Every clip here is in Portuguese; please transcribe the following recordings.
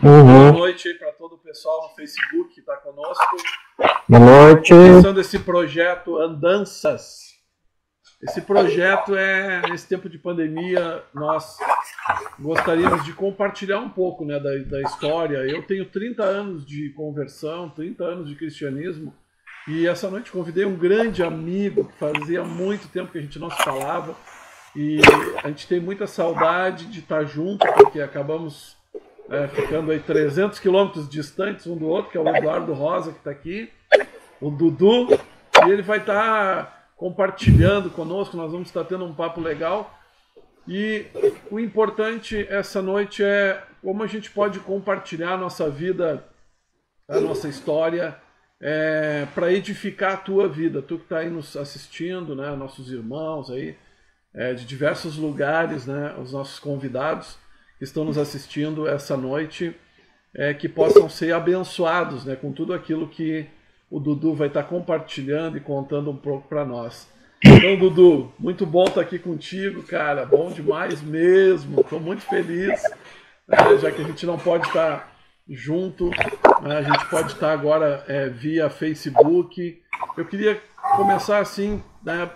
Boa Uhum. noite aí para todo o pessoal no Facebook que está conosco. Boa noite. Começando esse projeto Andanças. Esse projeto nesse tempo de pandemia, nós gostaríamos de compartilhar um pouco, né, da história. Eu tenho 30 anos de conversão, 30 anos de cristianismo, e essa noite convidei um grande amigo que fazia muito tempo que a gente não se falava, e a gente tem muita saudade de estar junto, porque acabamos ficando aí 300 quilômetros distantes um do outro, que é o Eduardo Rosa, que está aqui, o Dudu, e ele vai estar compartilhando conosco, nós vamos estar tendo um papo legal. E o importante essa noite é como a gente pode compartilhar a nossa vida, a nossa história, para edificar a tua vida. Tu que está aí nos assistindo, né, nossos irmãos aí, de diversos lugares, né, os nossos convidados que estão nos assistindo essa noite, que possam ser abençoados, né, com tudo aquilo que o Dudu vai estar compartilhando e contando um pouco para nós. Então, Dudu, muito bom estar aqui contigo, cara. Bom demais mesmo. Estou muito feliz, né, já que a gente não pode estar junto, né, a gente pode estar agora via Facebook. Eu queria começar assim, né,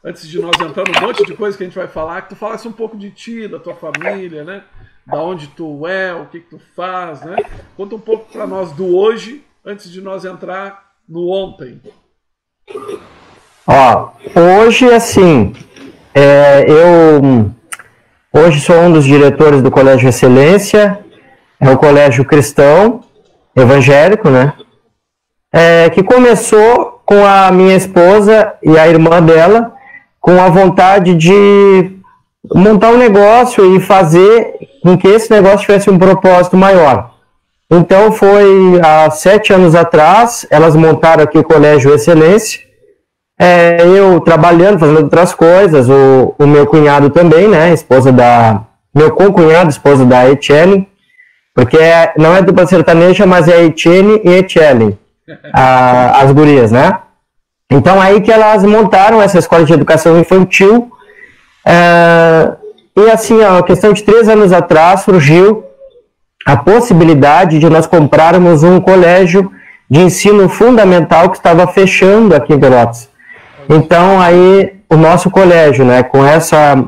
antes de nós entrar num monte de coisa que a gente vai falar, que tu falasse um pouco de ti, da tua família, né? Da onde tu é, o que tu faz, né? Conta um pouco para nós do hoje, antes de nós entrar no ontem. Ó, hoje, assim, eu hoje sou um dos diretores do Colégio Excelência, é um colégio cristão, evangélico, né? Que começou com a minha esposa e a irmã dela, com a vontade de montar um negócio e fazer com que esse negócio tivesse um propósito maior. Então foi há 7 anos atrás, elas montaram aqui o Colégio Excelência, eu trabalhando, fazendo outras coisas, o meu cunhado também, né, meu concunhado, esposa da Etienne, porque não é dupla sertaneja, mas é Etienne e Etienne, as gurias, né. Então aí que elas montaram essa escola de educação infantil, e assim, a questão de 3 anos atrás surgiu a possibilidade de nós comprarmos um colégio de ensino fundamental que estava fechando aqui em Pelotas. Então aí o nosso colégio, né, com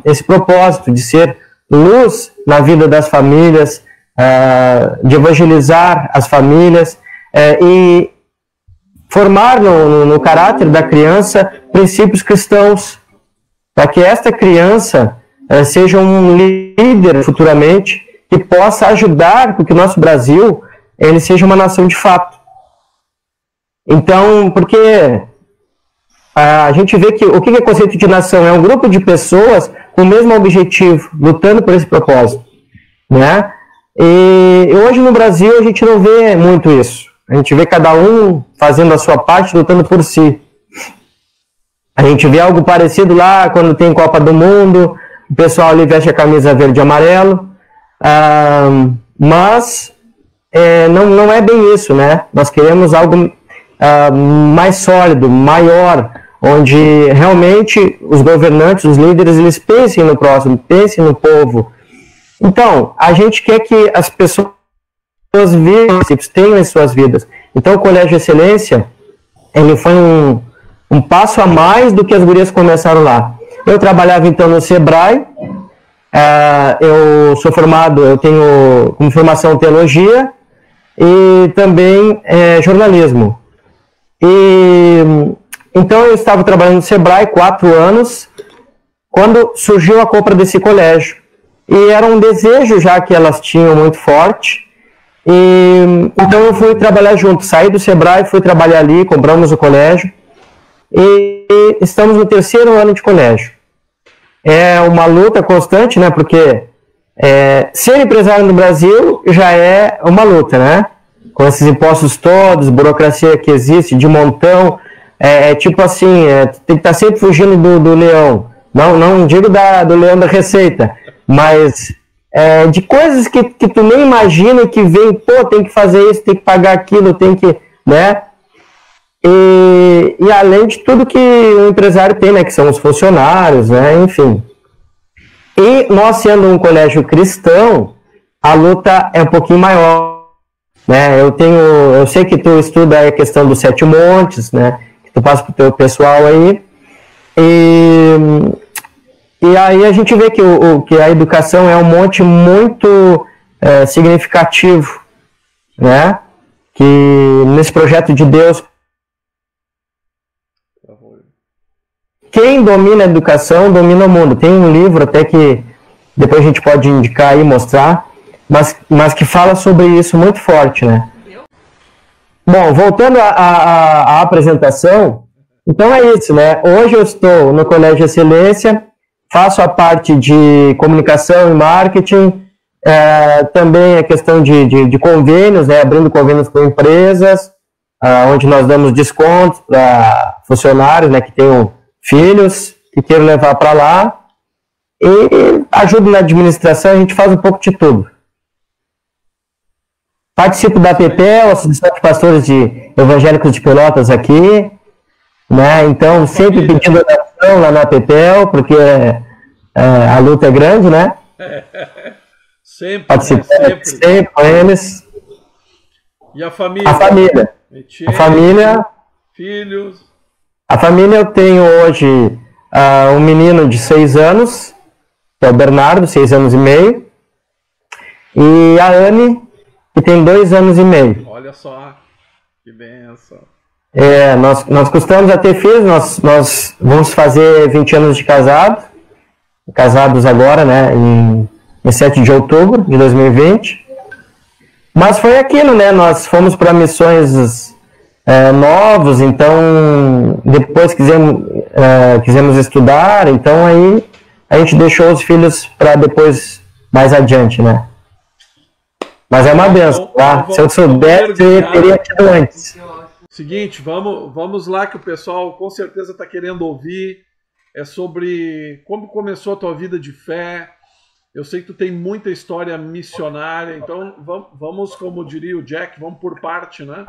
esse propósito de ser luz na vida das famílias, de evangelizar as famílias e formar no caráter da criança princípios cristãos, para que esta criança seja um líder futuramente que possa ajudar com que o nosso Brasil ele seja uma nação de fato. Então, porque a gente vê que o que é conceito de nação? É um grupo de pessoas com o mesmo objetivo, lutando por esse propósito, né? E hoje no Brasil a gente não vê muito isso. A gente vê cada um fazendo a sua parte, lutando por si. A gente vê algo parecido lá quando tem Copa do Mundo, o pessoal ali veste a camisa verde e amarelo, mas não é bem isso, né? Nós queremos algo mais sólido, maior, onde realmente os governantes, os líderes, eles pensem no próximo, pensem no povo. Então, a gente quer que as pessoas tenham em suas vidas. Então, o Colégio Excelência, ele foi um passo a mais do que as gurias começaram lá. Eu trabalhava, então, no Sebrae, eu sou formado, eu tenho como formação teologia e também jornalismo. Então, eu estava trabalhando no Sebrae 4 anos, quando surgiu a compra desse colégio. E era um desejo já que elas tinham muito forte. Então eu fui trabalhar junto, saí do Sebrae, fui trabalhar ali, compramos o colégio e estamos no 3º ano de colégio. É uma luta constante, né? Porque ser empresário no Brasil já é uma luta, né? Com esses impostos todos, burocracia que existe de montão, tipo assim, tem que estar sempre fugindo do leão. Não digo do leão da receita, mas de coisas que tu nem imagina e que vem, pô, tem que fazer isso, tem que pagar aquilo, tem que, né? E além de tudo que o empresário tem, né, que são os funcionários, né, enfim. E nós sendo um colégio cristão, a luta é um pouquinho maior, né? Eu sei que tu estuda a questão dos 7 montes, né? Que tu passa pro teu pessoal aí, e aí a gente vê que a educação é um monte muito significativo, né? Que nesse projeto de Deus, quem domina a educação domina o mundo. Tem um livro até que depois a gente pode indicar e mostrar, mas que fala sobre isso muito forte, né? Bom, voltando à apresentação, então é isso, né? Hoje eu estou no Colégio Excelência, faço a parte de comunicação e marketing, também a questão de convênios, né? Abrindo convênios com empresas, onde nós damos descontos para funcionários, né, que tenham filhos, que queiram levar para lá, e ajudo na administração, a gente faz um pouco de tudo. Participo da APPEL, Associação de Pastores de Evangélicos de Pelotas aqui, né? Então, sempre pedindo oração lá na APPEL, porque a luta é grande, né? Sempre, participando, sempre com eles. E a família? A família. Filhos. A família, eu tenho hoje um menino de 6 anos, que é o Bernardo, 6 anos e meio, e a Anne, que tem 2 anos e meio. Olha só, que benção. Nós costumamos a ter filhos, nós vamos fazer 20 anos de casados agora, né, em 7 de outubro de 2020. Mas foi aquilo, né, nós fomos para missões novos, então depois quisemos estudar, então aí a gente deixou os filhos para depois, mais adiante, né. Mas é uma benção, tá? Se eu soubesse, eu teria tido antes. Seguinte, vamos lá, que o pessoal com certeza está querendo ouvir. É sobre como começou a tua vida de fé. Eu sei que tu tem muita história missionária, então vamos, como diria o Jack, vamos por parte, né?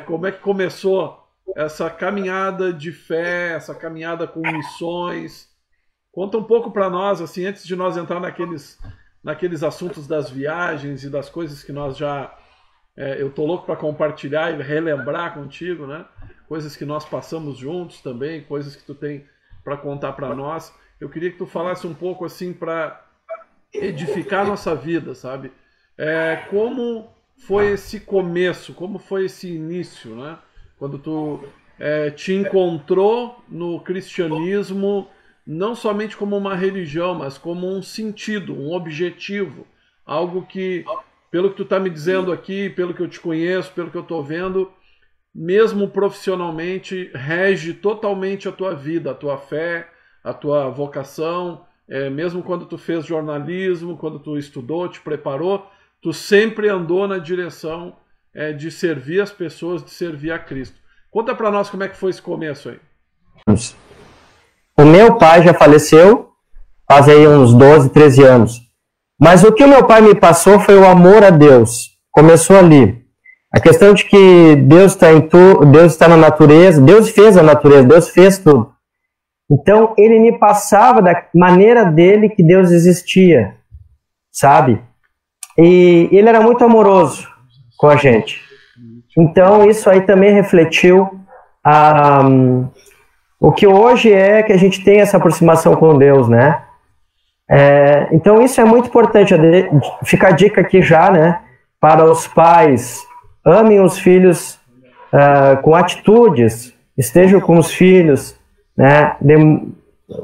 Como é que começou essa caminhada de fé, essa caminhada com missões? Conta um pouco para nós, assim, antes de nós entrar naqueles assuntos das viagens e das coisas que nós já... eu tô louco para compartilhar e relembrar contigo, né? Coisas que nós passamos juntos também, coisas que tu tem para contar para nós. Eu queria que tu falasse um pouco, assim, para edificar a nossa vida, sabe? Como foi esse começo, como foi esse início, né? Quando tu te encontrou no cristianismo, não somente como uma religião, mas como um sentido, um objetivo, algo que, pelo que tu está me dizendo aqui, pelo que eu te conheço, pelo que eu estou vendo, mesmo profissionalmente, rege totalmente a tua vida, a tua fé, a tua vocação. Mesmo quando tu fez jornalismo, quando tu estudou, te preparou, tu sempre andou na direção de servir as pessoas, de servir a Cristo. Conta para nós como é que foi esse começo aí. O meu pai já faleceu faz aí uns 12, 13 anos. Mas o que o meu pai me passou foi o amor a Deus. Começou ali. A questão de que Deus está em tudo, Deus está na natureza, Deus fez a natureza, Deus fez tudo. Então, ele me passava da maneira dele que Deus existia, sabe? E ele era muito amoroso com a gente. Então, isso aí também refletiu o que hoje é que a gente tem essa aproximação com Deus, né? Então, isso é muito importante. Fica a dica aqui já, né? Para os pais, amem os filhos com atitudes, estejam com os filhos, né?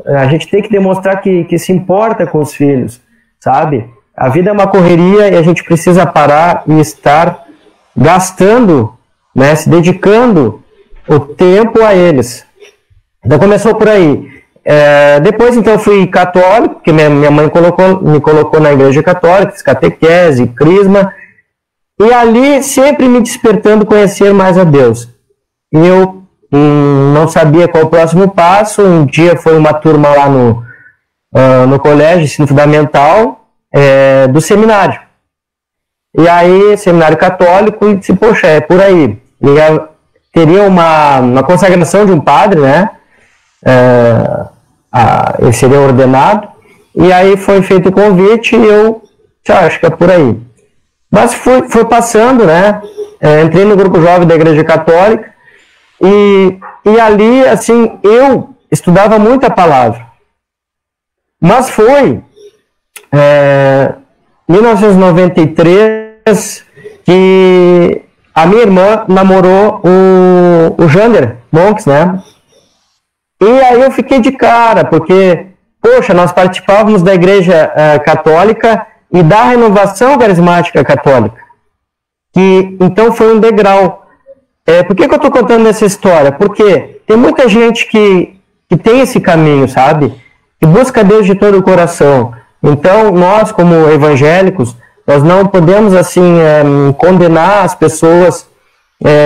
A gente tem que demonstrar que se importa com os filhos, sabe? A vida é uma correria e a gente precisa parar e estar gastando, né? Se dedicando o tempo a eles. Então começou por aí. Depois então eu fui católico, porque minha mãe me colocou na igreja católica, fiz catequese, crisma, e ali sempre me despertando conhecer mais a Deus. E eu não sabia qual o próximo passo. Um dia foi uma turma lá no colégio, ensino fundamental, do seminário. E aí, seminário católico, e disse, poxa, é por aí. E teria uma consagração de um padre, né? Ele seria ordenado. E aí foi feito o convite e eu Acho que é por aí. Mas foi passando, né? Entrei no grupo jovem da Igreja Católica e ali, assim, eu estudava muito a palavra. Mas foi 1993 que a minha irmã namorou o Jander Monks, né? E aí eu fiquei de cara, porque, poxa, nós participávamos da Igreja Católica e da Renovação Carismática Católica, que então foi um degrau. Por que eu estou contando essa história? Porque tem muita gente que tem esse caminho, sabe? Que busca Deus de todo o coração. Então, nós, como evangélicos, nós não podemos, assim, condenar as pessoas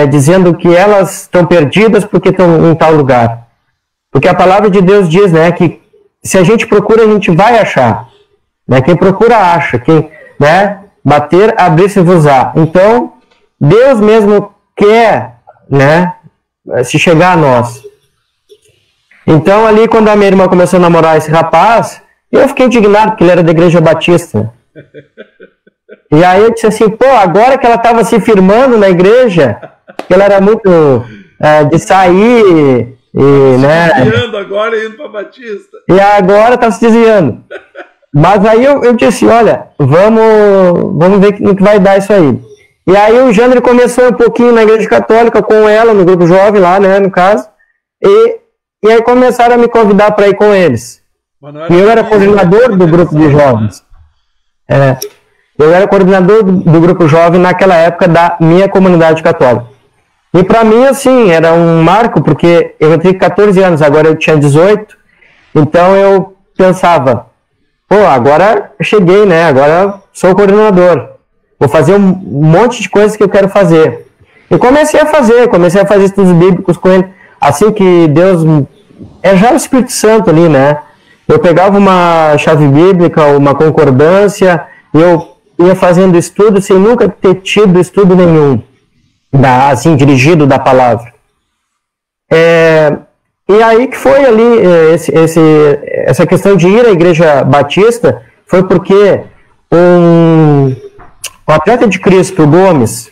dizendo que elas estão perdidas porque estão em tal lugar. Porque a palavra de Deus diz, né, que se a gente procura, a gente vai achar. Né? Quem procura, acha. Quem, né, bater, abrir-se-vos-á. Então, Deus mesmo quer, né, se chegar a nós. Então, ali, quando a minha irmã começou a namorar esse rapaz, eu fiquei indignado, porque ele era da Igreja Batista. E aí eu disse assim, pô, agora que ela estava se firmando na igreja, que ela era muito de sair e, né... Se desviando agora e indo para Batista. E agora está se desviando. Mas aí eu disse, olha, vamos ver no que vai dar isso aí. E aí o Jander começou um pouquinho na Igreja Católica com ela, no grupo jovem lá, né, no caso, e aí começaram a me convidar para ir com eles. E eu era coordenador do grupo de jovens. Eu era coordenador do grupo jovem naquela época da minha comunidade católica. E para mim, assim, era um marco, porque eu entrei com 14 anos, agora eu tinha 18, então eu pensava, pô, agora eu cheguei, né, agora sou coordenador, vou fazer um monte de coisas que eu quero fazer. E comecei a fazer estudos bíblicos com ele, assim que Deus, já o Espírito Santo ali, né, eu pegava uma chave bíblica, uma concordância, e eu ia fazendo estudo sem nunca ter tido estudo nenhum, assim, dirigido da palavra. E aí que foi ali, essa questão de ir à Igreja Batista, foi porque o atleta de Cristo, o Gomes,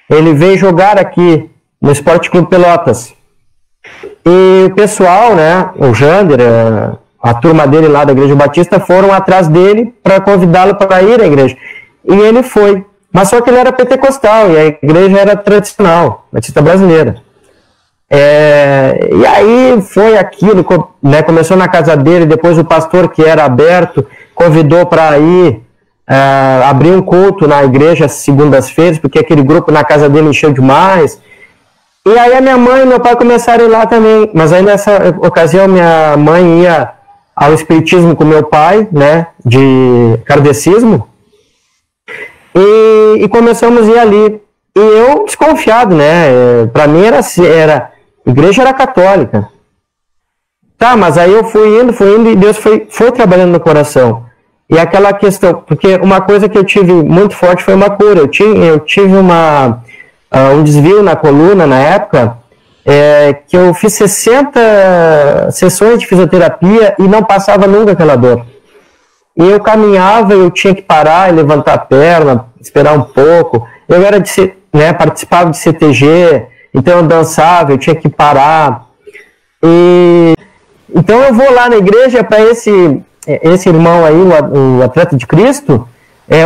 ele veio jogar aqui no Esporte Clube Pelotas. E o pessoal, né, o Jander, a turma dele lá da Igreja Batista, foram atrás dele para convidá-lo para ir à igreja. E ele foi. Mas só que ele era pentecostal e a igreja era tradicional, batista brasileira. E aí foi aquilo, né, começou na casa dele, depois o pastor, que era aberto, convidou para ir abrir um culto na igreja às segundas-feiras, porque aquele grupo na casa dele encheu demais. E aí a minha mãe e meu pai começaram a ir lá também, mas aí nessa ocasião minha mãe ia ao espiritismo com meu pai, né, de kardecismo, e começamos a ir ali. E eu desconfiado, né, para mim a igreja era católica. Tá, mas aí eu fui indo e Deus foi trabalhando no coração. E aquela questão, porque uma coisa que eu tive muito forte foi uma cura. Eu tive um desvio na coluna na época, que eu fiz 60 sessões de fisioterapia e não passava nunca aquela dor. E eu caminhava, eu tinha que parar e levantar a perna, esperar um pouco. Eu era participava de CTG, então eu dançava, eu tinha que parar. Então eu vou lá na igreja para esse irmão aí, o atleta de Cristo,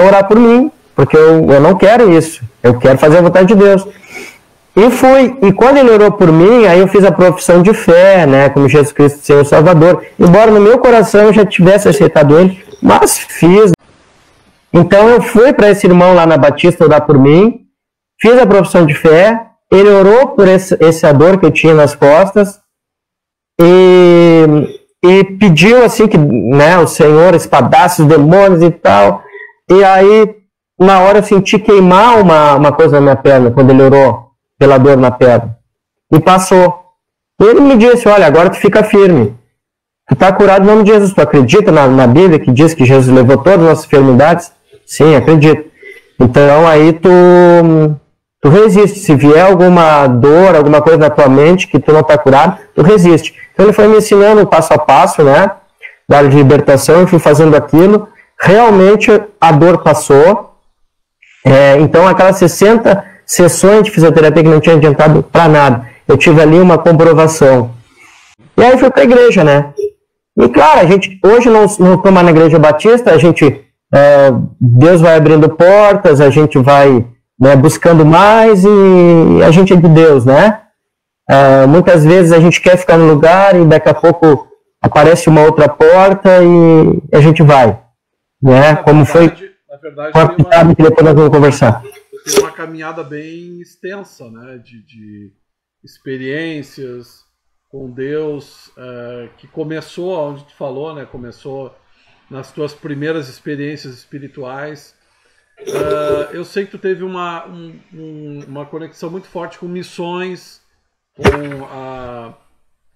orar por mim, porque eu não quero isso, eu quero fazer a vontade de Deus. E fui, e quando ele orou por mim, aí eu fiz a profissão de fé, né, como Jesus Cristo, Senhor Salvador, embora no meu coração eu já tivesse aceitado ele, mas fiz. Então eu fui para esse irmão lá na Batista orar por mim, fiz a profissão de fé, ele orou por essa dor que eu tinha nas costas, e pediu assim que, né, o Senhor espadasse os demônios e tal, e aí na hora eu senti queimar uma coisa na minha perna, quando ele orou pela dor na perna, e passou. E ele me disse, olha, agora tu fica firme, tu está curado em nome de Jesus, tu acredita na Bíblia que diz que Jesus levou todas as nossas enfermidades? Sim, acredito. Então aí tu resiste, se vier alguma dor, alguma coisa na tua mente que tu não está curado, tu resiste. Então ele foi me ensinando passo a passo, né, da libertação, eu fui fazendo aquilo, realmente a dor passou. Então, aquelas 60 sessões de fisioterapia que não tinha adiantado para nada, eu tive ali uma comprovação. E aí fui para a igreja, né? E claro, a gente hoje não estou mais na igreja batista, Deus vai abrindo portas, a gente vai, né, buscando mais e a gente é de Deus, né? Muitas vezes a gente quer ficar no lugar e daqui a pouco aparece uma outra porta e a gente vai, né? Como foi que depois nós vamos conversar. Tem uma caminhada bem extensa, né? De experiências com Deus, que começou onde tu falou, né? Começou nas tuas primeiras experiências espirituais. Eu sei que tu teve uma conexão muito forte com missões,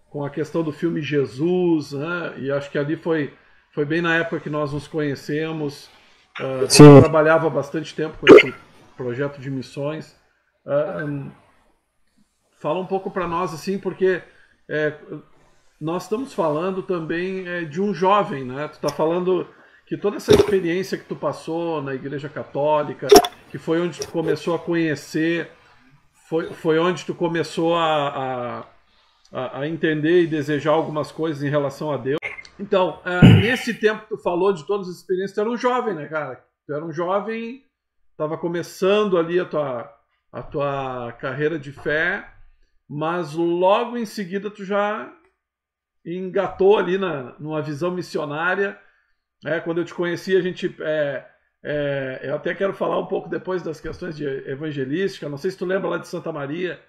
com a questão do filme Jesus, né? E acho que ali foi bem na época que nós nos conhecemos. Tu trabalhava bastante tempo com esse projeto de missões. Fala um pouco para nós, assim, porque nós estamos falando também de um jovem, né? Tu está falando que toda essa experiência que tu passou na Igreja Católica, que foi onde tu começou a conhecer, foi onde tu começou a entender e desejar algumas coisas em relação a Deus. Então, nesse tempo que tu falou de todas as experiências, tu era um jovem, né, cara? Tu era um jovem, estava começando ali a tua carreira de fé, mas logo em seguida tu já engatou ali numa visão missionária. Quando eu te conheci, a gente... eu até quero falar um pouco depois das questões de evangelística. Não sei se tu lembra lá de Santa Maria,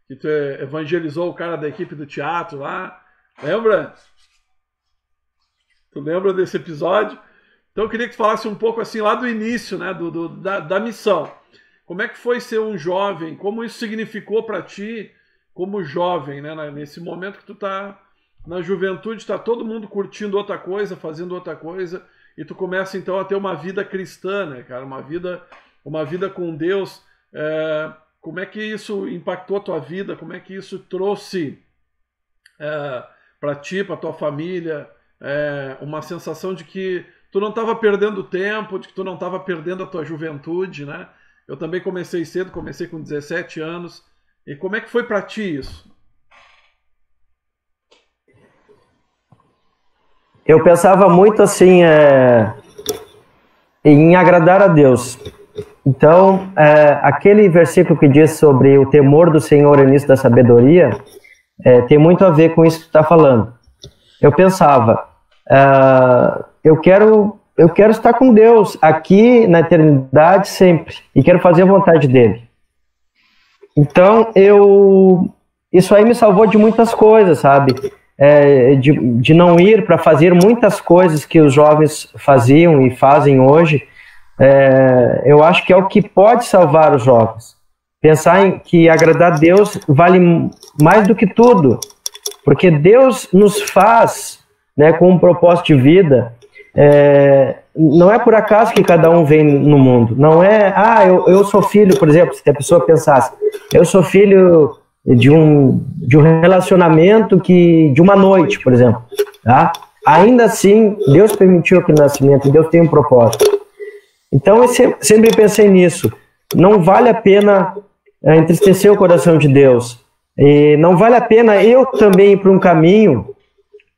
que tu evangelizou o cara da equipe do teatro lá. Lembra? Tu lembra desse episódio? Então eu queria que tu falasse um pouco assim lá do início, né, da missão. Como é que foi ser um jovem? Como isso significou para ti como jovem, né, nesse momento que tu tá na juventude, tá todo mundo curtindo outra coisa, fazendo outra coisa, e tu começa então a ter uma vida cristã, né, cara, uma vida com Deus. Como é que isso impactou a tua vida? Como é que isso trouxe para ti, para tua família, uma sensação de que tu não estava perdendo tempo, de que tu não estava perdendo a tua juventude, né? Eu também comecei cedo, comecei com 17 anos. E como é que foi para ti isso? Eu pensava muito assim em agradar a Deus. Então, aquele versículo que diz sobre o temor do Senhor é o início da sabedoria, tem muito a ver com isso que tu está falando. Eu pensava, eu quero estar com Deus aqui na eternidade sempre, e quero fazer a vontade dele. Então, isso aí me salvou de muitas coisas, sabe? De não ir para fazer muitas coisas que os jovens faziam e fazem hoje. Eu acho que é o que pode salvar os jovens. Pensar em que agradar a Deus vale mais do que tudo, porque Deus nos faz, né, com um propósito de vida. Não é por acaso que cada um vem no mundo. Não é, eu sou filho, por exemplo, se a pessoa pensasse, eu sou filho de um relacionamento de uma noite, por exemplo. Tá? Ainda assim, Deus permitiu aquele nascimento, Deus tem um propósito. Então, eu sempre pensei nisso. Não vale a pena entristecer o coração de Deus. E não vale a pena eu também ir para um caminho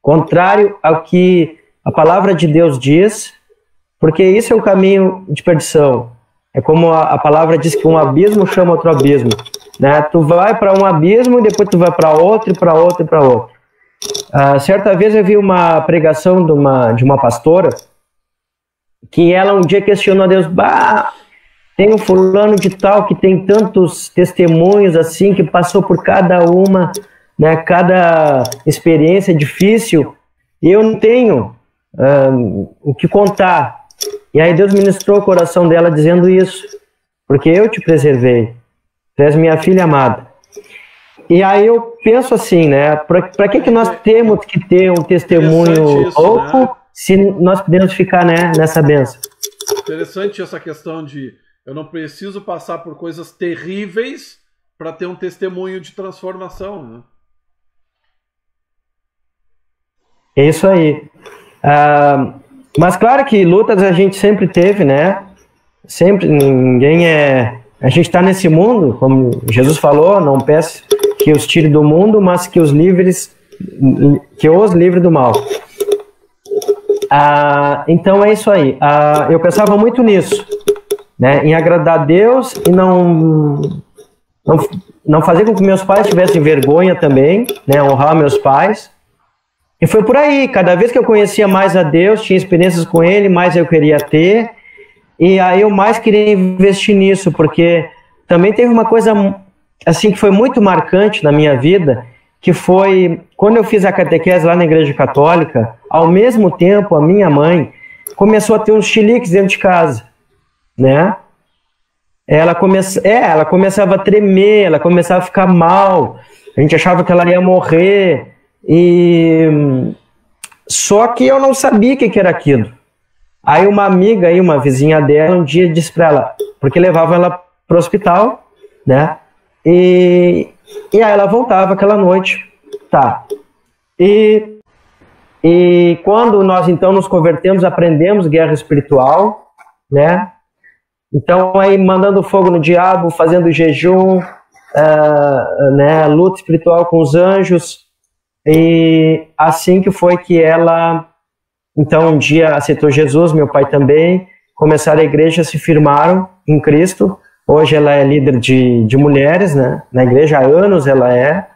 contrário ao que a palavra de Deus diz, porque isso é um caminho de perdição. É como a palavra diz que um abismo chama outro abismo. Né? Tu vai para um abismo e depois tu vai para outro, e para outro, e para outro. Certa vez eu vi uma pregação de uma pastora que ela um dia questionou a Deus, tem um fulano de tal que tem tantos testemunhos assim, que passou por cada uma, né, cada experiência difícil, e eu não tenho o que contar. E aí Deus ministrou o coração dela dizendo isso, porque eu te preservei, tu és minha filha amada. E aí eu penso assim, né, para que nós temos que ter um testemunho louco, né, se nós podemos ficar, né, nessa bênção? Interessante essa questão de eu não preciso passar por coisas terríveis para ter um testemunho de transformação, né? É isso aí. Mas claro que lutas a gente sempre teve, né? Sempre, ninguém é... A gente está nesse mundo, como Jesus falou, não peço que os tire do mundo, mas que os livre do mal. Então é isso aí. Eu pensava muito nisso, né? Em agradar a Deus e não fazer com que meus pais tivessem vergonha também, né? Honrar meus pais. E foi por aí. Cada vez que eu conhecia mais a Deus, tinha experiências com Ele, mais eu queria ter. E aí eu mais queria investir nisso, porque também teve uma coisa assim que foi muito marcante na minha vida, que foi quando eu fiz a catequese lá na Igreja Católica, ao mesmo tempo a minha mãe começou a ter uns chiliques dentro de casa, né? Ela começava a tremer, ela começava a ficar mal, a gente achava que ela ia morrer, só que eu não sabia o que era aquilo. Aí uma amiga, uma vizinha dela, um dia disse para ela, porque levava ela para o hospital, né? E aí ela voltava aquela noite, tá? E quando nós então nos convertemos, aprendemos guerra espiritual, né? Então aí mandando fogo no diabo, fazendo jejum, né? Luta espiritual com os anjos, e assim que foi que ela... Então, um dia aceitou Jesus, meu pai também, começaram a igreja, se firmaram em Cristo. Hoje ela é líder de mulheres, né? Na igreja há anos ela é.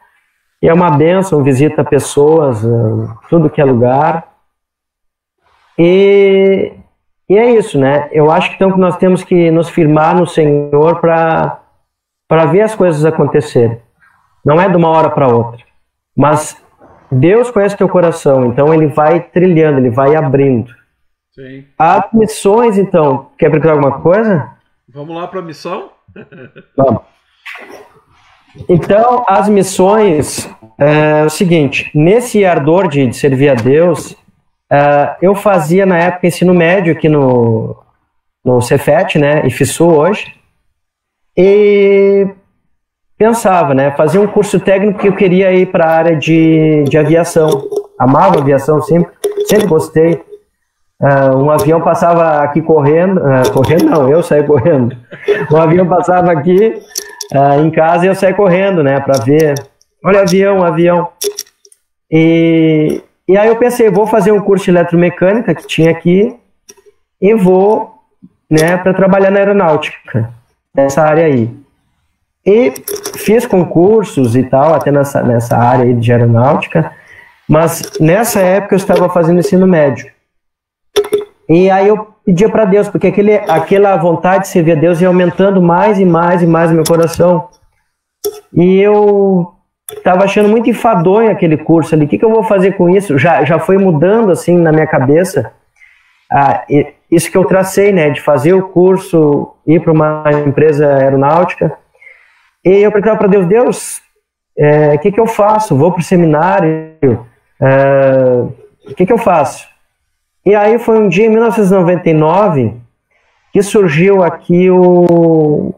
E é uma bênção, visita pessoas, tudo que é lugar. E é isso, né? Eu acho então que nós temos que nos firmar no Senhor para ver as coisas acontecerem. Não é de uma hora para outra, mas... Deus conhece teu coração, então Ele vai trilhando, Ele vai abrindo. Sim. As missões, então, quer perguntar alguma coisa? Vamos lá para a missão? Vamos. Então, as missões, é o seguinte, nesse ardor de servir a Deus, eu fazia na época ensino médio aqui no Cefet, né, IFSU hoje, e... pensava, né, fazer um curso técnico que eu queria ir para a área de aviação. Amava aviação, sempre gostei. Um avião passava aqui correndo não, eu saía correndo. Um avião passava aqui em casa e eu saía correndo, né, para ver. Olha, avião. E aí eu pensei, vou fazer um curso de eletromecânica que tinha aqui e vou, né, para trabalhar na aeronáutica, nessa área aí. E fiz concursos e tal, até nessa área aí de aeronáutica, mas nessa época eu estava fazendo ensino médio. E aí eu pedia para Deus, porque aquela vontade de servir a Deus ia aumentando mais e mais e mais no meu coração. E eu estava achando muito enfadonho aquele curso ali, o que eu vou fazer com isso? Já foi mudando assim na minha cabeça, isso que eu tracei, né, de fazer o curso, ir para uma empresa aeronáutica. E eu perguntava para Deus, o que eu faço? Vou para o seminário? O que eu faço? E aí foi um dia, em 1999, que surgiu aqui o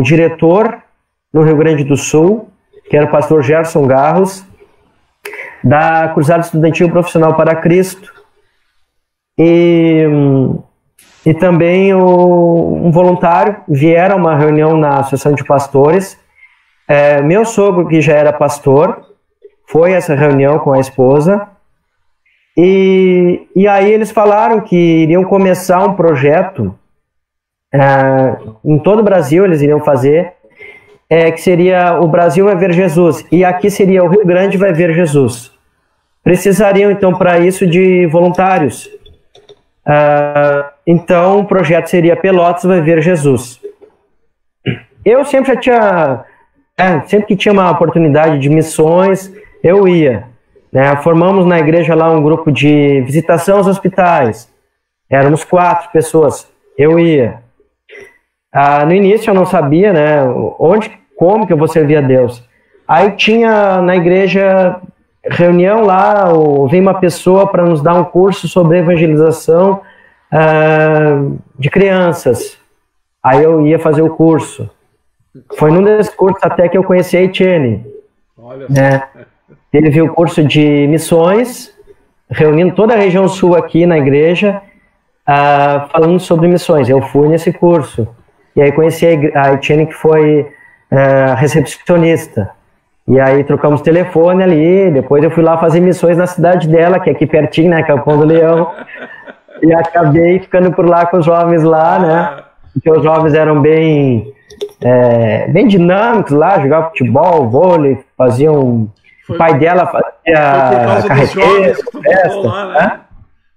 diretor no Rio Grande do Sul, que era o pastor Gerson Garros, da Cruzada Estudantil Profissional para Cristo. E também um voluntário vieram a uma reunião na Associação de Pastores. Meu sogro, que já era pastor, foi a essa reunião com a esposa, e aí eles falaram que iriam começar um projeto em todo o Brasil, eles iriam fazer, que seria o Brasil vai ver Jesus, e aqui seria o Rio Grande vai ver Jesus. Precisariam então para isso de voluntários. Então o projeto seria Pelotas vai ver Jesus. Eu sempre já tinha... sempre que tinha uma oportunidade de missões, eu ia. Né? Formamos na igreja lá um grupo de visitação aos hospitais. Éramos 4 pessoas. Eu ia. No início eu não sabia, né, como que eu vou servir a Deus. Aí tinha na igreja reunião lá, veio uma pessoa para nos dar um curso sobre evangelização de crianças. Aí eu ia fazer o curso. Foi num desses cursos até que eu conheci a Etienne. Olha né? Ele viu o curso de missões, reunindo toda a região sul aqui na igreja, falando sobre missões. Eu fui nesse curso. E aí conheci a Etienne, que foi recepcionista. E aí trocamos telefone ali, depois eu fui lá fazer missões na cidade dela, que é aqui pertinho, né, Capão do Leão. E acabei ficando por lá com os jovens lá, né? Porque os jovens eram bem dinâmicos lá, jogavam futebol, vôlei, faziam... O pai dela fazia carreteira, festa, lá, né?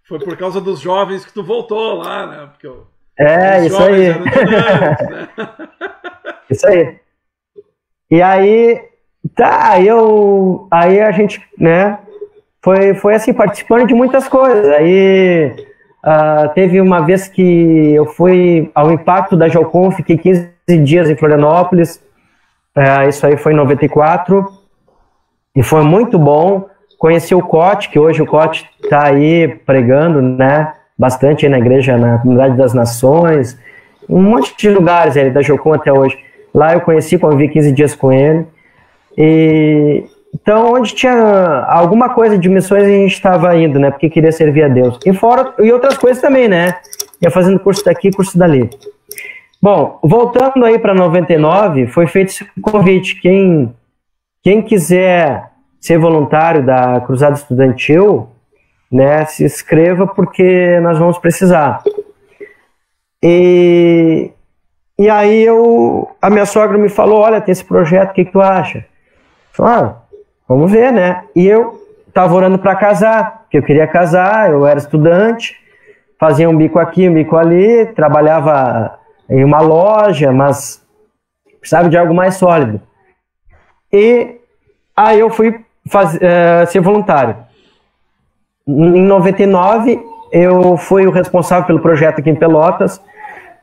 Foi por causa dos jovens que tu voltou lá, né? Porque isso aí. Né? Isso aí. E aí, aí a gente, né, foi assim, participando de muitas coisas. Aí teve uma vez que eu fui ao Impacto da Geocon, fiquei 15 dias em Florianópolis, isso aí foi em 94, e foi muito bom. Conheci o Cote, que hoje o Cote está aí pregando, né, bastante aí na igreja, na Comunidade das Nações, um monte de lugares aí, da Geocon até hoje. Lá eu conheci, convivi 15 dias com ele. Então, onde tinha alguma coisa de missões, a gente estava indo, né, porque queria servir a Deus. E outras coisas também, né, ia fazendo curso daqui, curso dali. Bom, voltando aí para 99, foi feito esse convite. Quem quiser ser voluntário da Cruzada Estudantil, né, se inscreva, porque nós vamos precisar. E aí a minha sogra me falou, olha, tem esse projeto, o que tu acha? Eu falei, vamos ver, né? E eu estava orando para casar, porque eu queria casar, eu era estudante, fazia um bico aqui, um bico ali, trabalhava em uma loja, mas precisava de algo mais sólido. E aí eu fui ser voluntário. Em 99, eu fui o responsável pelo projeto aqui em Pelotas,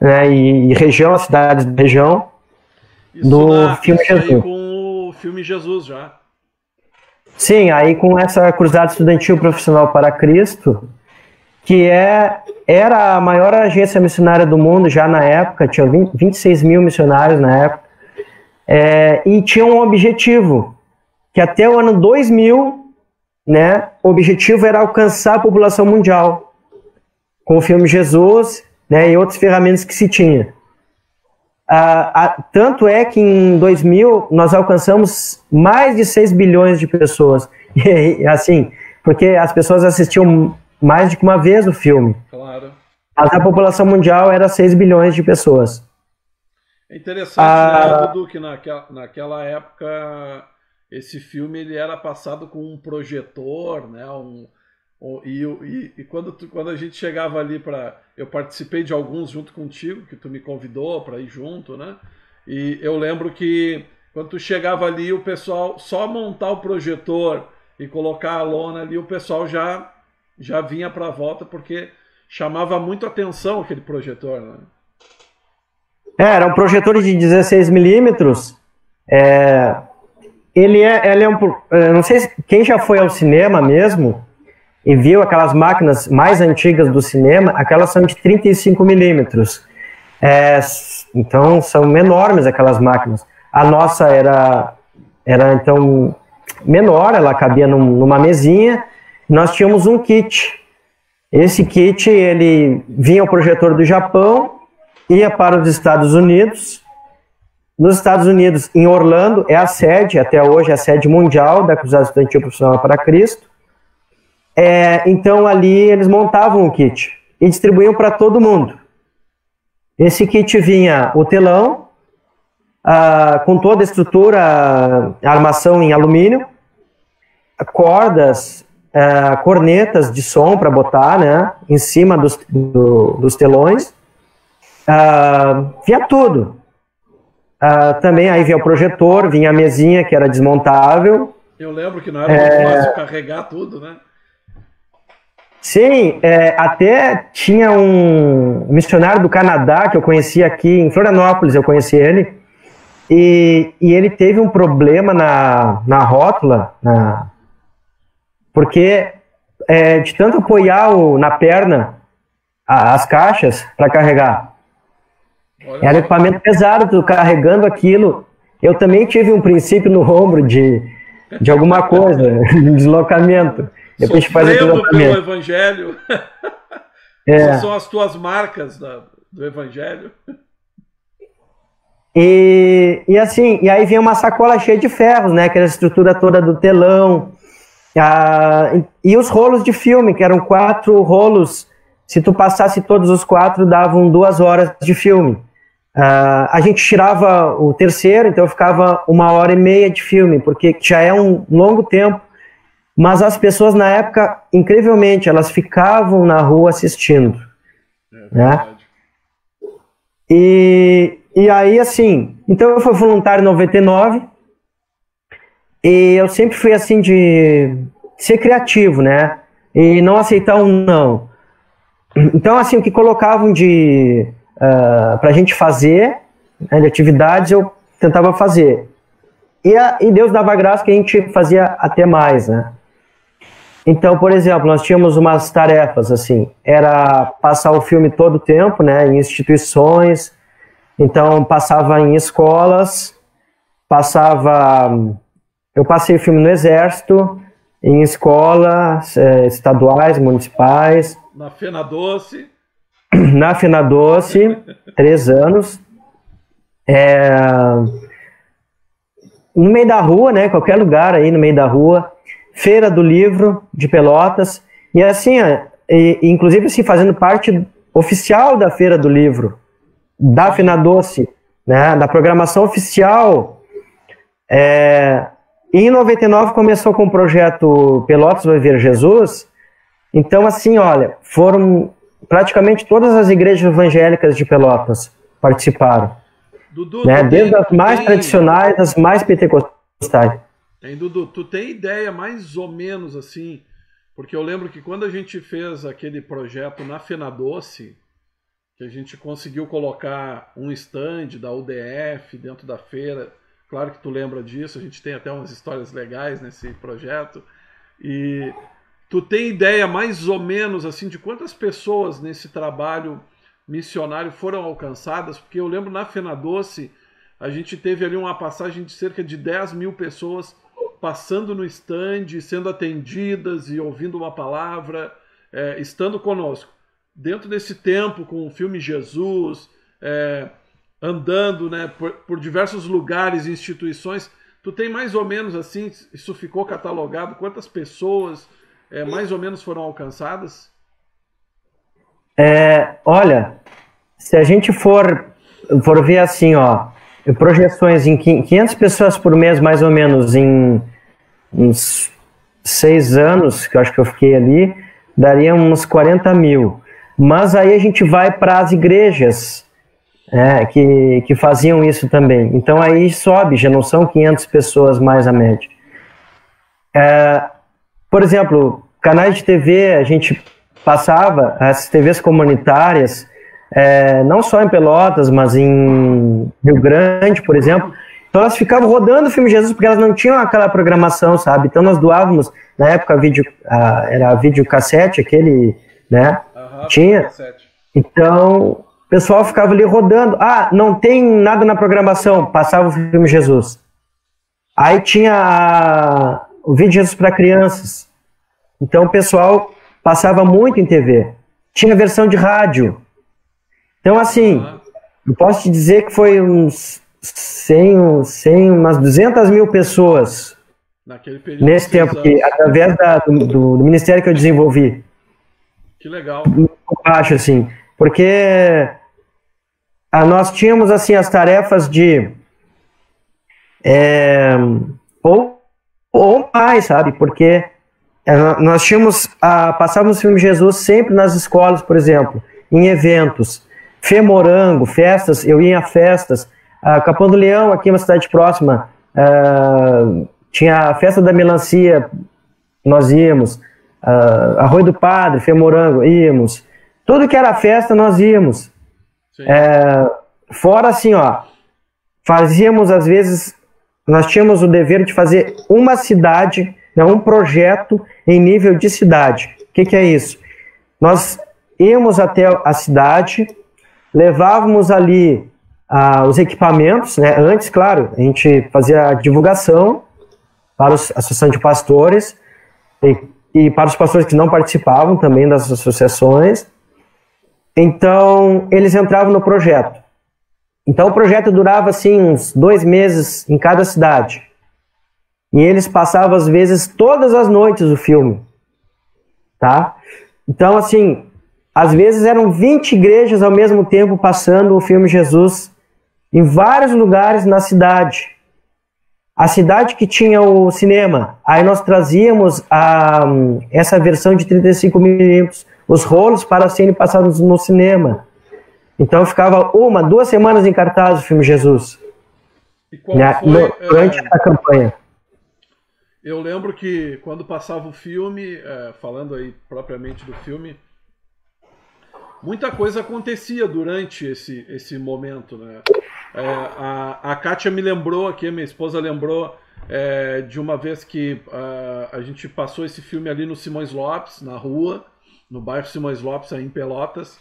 né, e região, as cidades da região, do filme Jesus. Aí com o filme Jesus já. Sim, aí com essa Cruzada Estudantil Profissional para Cristo, que era a maior agência missionária do mundo já na época, tinha 26 mil missionários na época, e tinha um objetivo, que até o ano 2000, né, o objetivo era alcançar a população mundial, com o filme Jesus, né, e outras ferramentas que se tinha. Tanto é que em 2000 nós alcançamos mais de 6 bilhões de pessoas. E, assim, porque as pessoas assistiam mais de uma vez o filme. Claro. Mas a população mundial era 6 bilhões de pessoas. É interessante, né, Dudu, que naquela época esse filme ele era passado com um projetor, né? E quando a gente chegava ali eu participei de alguns junto contigo, que tu me convidou para ir junto, né? E eu lembro que quando tu chegava ali, o pessoal só montar o projetor e colocar a lona ali, o pessoal já vinha para a volta, porque chamava muito atenção aquele projetor, né? Era um projetor de 16 milímetros. Ele é não sei quem já foi ao cinema mesmo e viu aquelas máquinas mais antigas do cinema, aquelas são de 35 milímetros. Então são enormes aquelas máquinas. A nossa era então menor, ela cabia numa mesinha. Nós tínhamos um kit. Esse kit, ele vinha o projetor do Japão, ia para os Estados Unidos. Nos Estados Unidos, em Orlando, é a sede, até hoje, a sede mundial da Cruzada Estudantil Profissional para Cristo. Então, ali, eles montavam o kit e distribuíam para todo mundo. Esse kit vinha o telão, com toda a estrutura, a armação em alumínio, cordas, cornetas de som para botar, né, em cima dos telões. Vinha tudo. Também aí vinha o projetor, vinha a mesinha que era desmontável. Eu lembro que não era muito fácil carregar tudo, né? Sim, até tinha um missionário do Canadá que eu conheci aqui em Florianópolis, eu conheci ele, e ele teve um problema na rótula, porque de tanto apoiar na perna as caixas para carregar. Era equipamento pesado, tu carregando aquilo. Eu também tive um princípio no ombro de alguma coisa, de deslocamento. Depois de fazer pelo evangelho. Essas são as tuas marcas do Evangelho. E assim, e aí vinha uma sacola cheia de ferros, né? Aquela estrutura toda do telão. E os rolos de filme, que eram 4 rolos. Se tu passasse todos os 4, davam 2 horas de filme. A gente tirava o terceiro, então ficava 1h30 de filme, porque já é um longo tempo. Mas as pessoas na época, incrivelmente, elas ficavam na rua assistindo. Né? E aí, assim, então eu fui voluntário em 99 e eu sempre fui assim de ser criativo, né? E não aceitar um não. Então, assim, o que colocavam pra gente fazer, né, de atividades, eu tentava fazer. E Deus dava graça que a gente fazia até mais, né? Então, por exemplo, nós tínhamos umas tarefas, assim, era passar o filme todo o tempo, né, em instituições. Então, passava em escolas, eu passei o filme no Exército, em escolas estaduais, municipais. Na Fena Doce. Na Fena Doce, 3 anos. No meio da rua, né, qualquer lugar aí no meio da rua. Feira do Livro de Pelotas. E assim, inclusive assim, fazendo parte oficial da Feira do Livro. Da Fena Doce, né, da programação oficial. E em 99 começou com o projeto Pelotas Vai Ver Jesus. Então, assim, olha, foram praticamente todas as igrejas evangélicas de Pelotas participaram. Dudu, né, desde as mais tradicionais, as mais pentecostais. Dudu, tu tem ideia mais ou menos assim, porque eu lembro que quando a gente fez aquele projeto na Fena Doce, que a gente conseguiu colocar um stand da UDF dentro da feira. Claro que tu lembra disso, a gente tem até umas histórias legais nesse projeto. E tu tem ideia mais ou menos assim de quantas pessoas nesse trabalho missionário foram alcançadas? Porque eu lembro na Fena Doce, a gente teve ali uma passagem de cerca de 10 mil pessoas passando no stand, sendo atendidas e ouvindo uma palavra, estando conosco. Dentro desse tempo, com o filme Jesus, andando, né, por diversos lugares e instituições, tu tem mais ou menos assim, isso ficou catalogado, quantas pessoas mais ou menos foram alcançadas? Olha, se a gente for ver assim, ó, projeções em 500 pessoas por mês, mais ou menos, em uns 6 anos, que eu acho que eu fiquei ali, daria uns 40 mil. Mas aí a gente vai para as igrejas que faziam isso também. Então aí sobe, já não são 500 pessoas mais a média. Por exemplo, canais de TV, a gente passava, as TVs comunitárias, não só em Pelotas, mas em Rio Grande, por exemplo. Então elas ficavam rodando o filme Jesus, porque elas não tinham aquela programação, sabe? Então nós doávamos, na época, era videocassete, aquele, né? Tinha. Então, o pessoal ficava ali rodando. Não tem nada na programação. Passava o filme Jesus. Aí tinha o vídeo Jesus para crianças. Então, o pessoal passava muito em TV. Tinha versão de rádio. Então, assim, eu posso te dizer que foi uns 100, umas 200 mil pessoas nesse tempo, através do ministério que eu desenvolvi. Que legal. Acho assim, porque nós tínhamos assim as tarefas de ou mais, sabe? Porque nós tínhamos passávamos o filme Jesus sempre nas escolas, por exemplo, em eventos, Femorango, festas, eu ia a festas, Capão do Leão, aqui uma cidade próxima, tinha a festa da melancia, nós íamos. Arroio do Padre, Femorango, íamos. Tudo que era festa, nós íamos. Fora assim, ó, fazíamos às vezes, nós tínhamos o dever de fazer uma cidade, né, um projeto em nível de cidade. O que é isso? Nós íamos até a cidade, levávamos ali os equipamentos, né? Antes, claro, a gente fazia a divulgação para a Associação de Pastores e para os pastores que não participavam também das associações. Então, eles entravam no projeto. Então, o projeto durava, assim, uns 2 meses em cada cidade. E eles passavam, às vezes, todas as noites o filme. Tá? Então, assim, às vezes eram 20 igrejas ao mesmo tempo passando o filme Jesus em vários lugares na cidade. A cidade que tinha o cinema, aí nós trazíamos essa versão de 35mm, os rolos para serem passados no cinema. Então ficava 1, 2 semanas em cartaz o filme Jesus. E qual foi, durante a campanha. Eu lembro que quando passava o filme, falando aí propriamente do filme, muita coisa acontecia durante esse momento, né? A Kátia me lembrou aqui, minha esposa lembrou de uma vez que a gente passou esse filme ali no Simões Lopes, na rua, no bairro Simões Lopes, aí em Pelotas,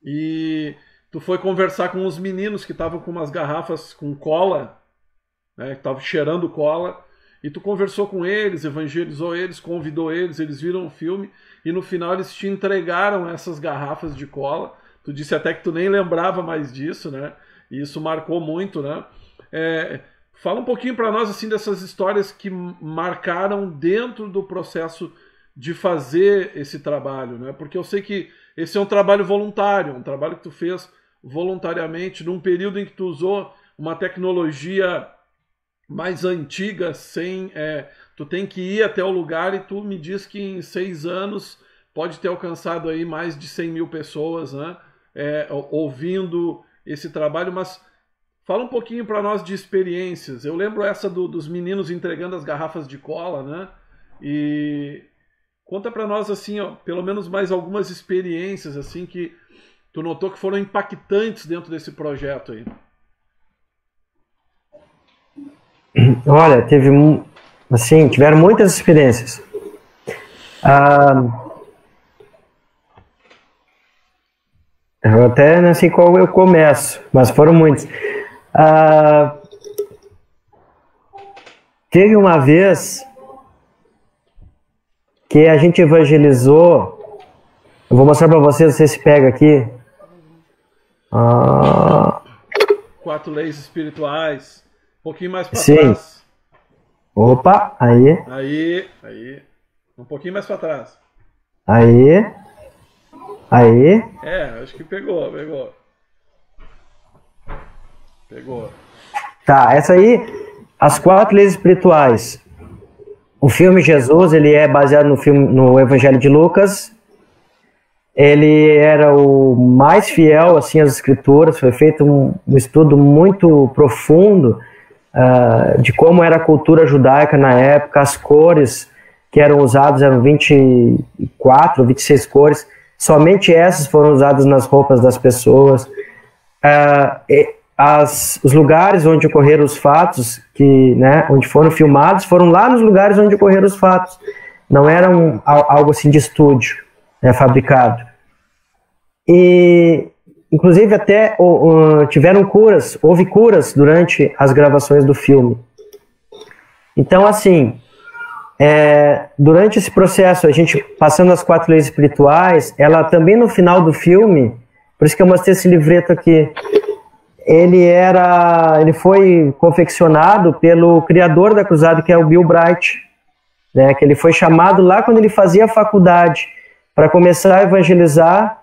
e tu foi conversar com os meninos que estavam com umas garrafas com cola, né, que estavam cheirando cola, e tu conversou com eles, evangelizou eles, convidou eles, eles viram o filme, e no final eles te entregaram essas garrafas de cola. Tu disse até que tu nem lembrava mais disso, né? E isso marcou muito, né? Fala um pouquinho para nós assim dessas histórias que marcaram dentro do processo de fazer esse trabalho, né? Porque eu sei que esse é um trabalho voluntário, um trabalho que tu fez voluntariamente num período em que tu usou uma tecnologia mais antiga, tu tem que ir até o lugar, e tu me diz que em 6 anos pode ter alcançado aí mais de 100 mil pessoas, né? Ouvindo esse trabalho. Mas fala um pouquinho para nós de experiências. Eu lembro essa dos meninos entregando as garrafas de cola, né? E conta para nós assim, ó, pelo menos mais algumas experiências assim que tu notou que foram impactantes dentro desse projeto aí. Olha, tiveram muitas experiências. Eu até não sei qual eu começo, mas foram muitos. Teve uma vez que a gente evangelizou. Eu vou mostrar para vocês, você se pega aqui. 4 leis espirituais. Um pouquinho mais para trás. Opa, aí. Aí. Um pouquinho mais para trás. Aí. Acho que pegou. Tá, essa aí, as 4 leis espirituais. O filme Jesus, ele é baseado no Evangelho de Lucas. Ele era o mais fiel assim às escrituras. Foi feito um estudo muito profundo de como era a cultura judaica na época. As cores que eram usadas eram 24, 26 cores. Somente essas foram usadas nas roupas das pessoas. Os lugares onde ocorreram os fatos, onde foram filmados, foram lá nos lugares onde ocorreram os fatos. Não era algo assim de estúdio, fabricado. E, inclusive, até tiveram curas, houve curas durante as gravações do filme. Então, assim, durante esse processo, a gente passando as 4 leis espirituais, ela também no final do filme, por isso que eu mostrei esse livreto aqui, ele foi confeccionado pelo criador da Cruzada, que é o Bill Bright, né, que ele foi chamado lá quando ele fazia faculdade para começar a evangelizar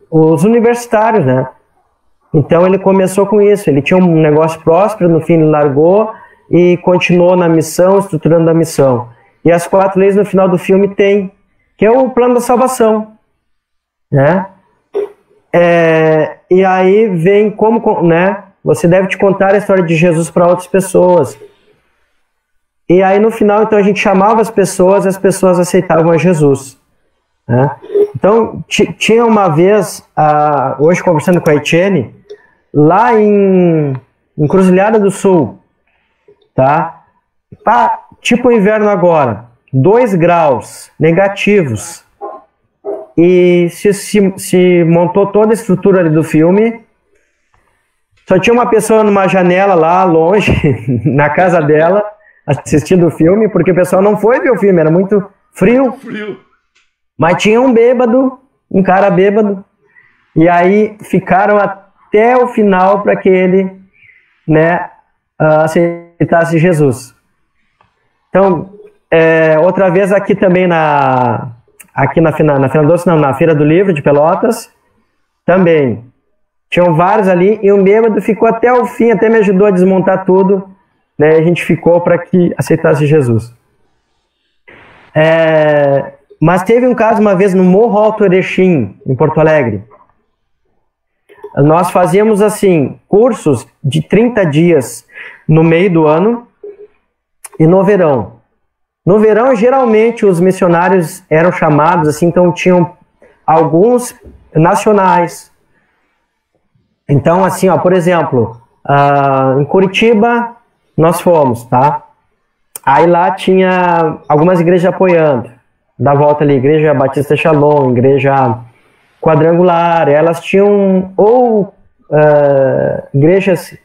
os universitários, né? Então ele começou com isso, ele tinha um negócio próspero, no fim ele largou e continuou na missão, estruturando a missão. E as 4 leis no final do filme tem, que é o plano da salvação, né? E aí vem como, né? Você deve te contar a história de Jesus para outras pessoas. E aí no final, então, a gente chamava as pessoas aceitavam a Jesus, né? Então, tinha uma vez, hoje conversando com a Etienne, lá em Encruzilhada do Sul, tá? Tipo o inverno agora, 2 graus negativos. E se montou toda a estrutura ali do filme. Só tinha uma pessoa numa janela lá, longe, na casa dela, assistindo o filme, porque o pessoal não foi ver o filme, era muito frio. Mas tinha um bêbado um cara bêbado, e aí ficaram até o final para que ele, né, aceitasse Jesus. Então, outra vez aqui também na Fina Doce, não, na Feira do Livro de Pelotas, também tinham vários ali, e o bêbado ficou até o fim, até me ajudou a desmontar tudo, né, a gente ficou para que aceitasse Jesus. Mas teve um caso uma vez no Morro Alto Erechim, em Porto Alegre. Nós fazíamos assim, cursos de 30 dias no meio do ano e no verão. No verão, geralmente, os missionários eram chamados, assim, então tinham alguns nacionais. Então, assim, ó, por exemplo, em Curitiba, nós fomos, tá? Aí lá tinha algumas igrejas apoiando, da volta ali, Igreja Batista Shalom, Igreja Quadrangular, elas tinham ou igrejas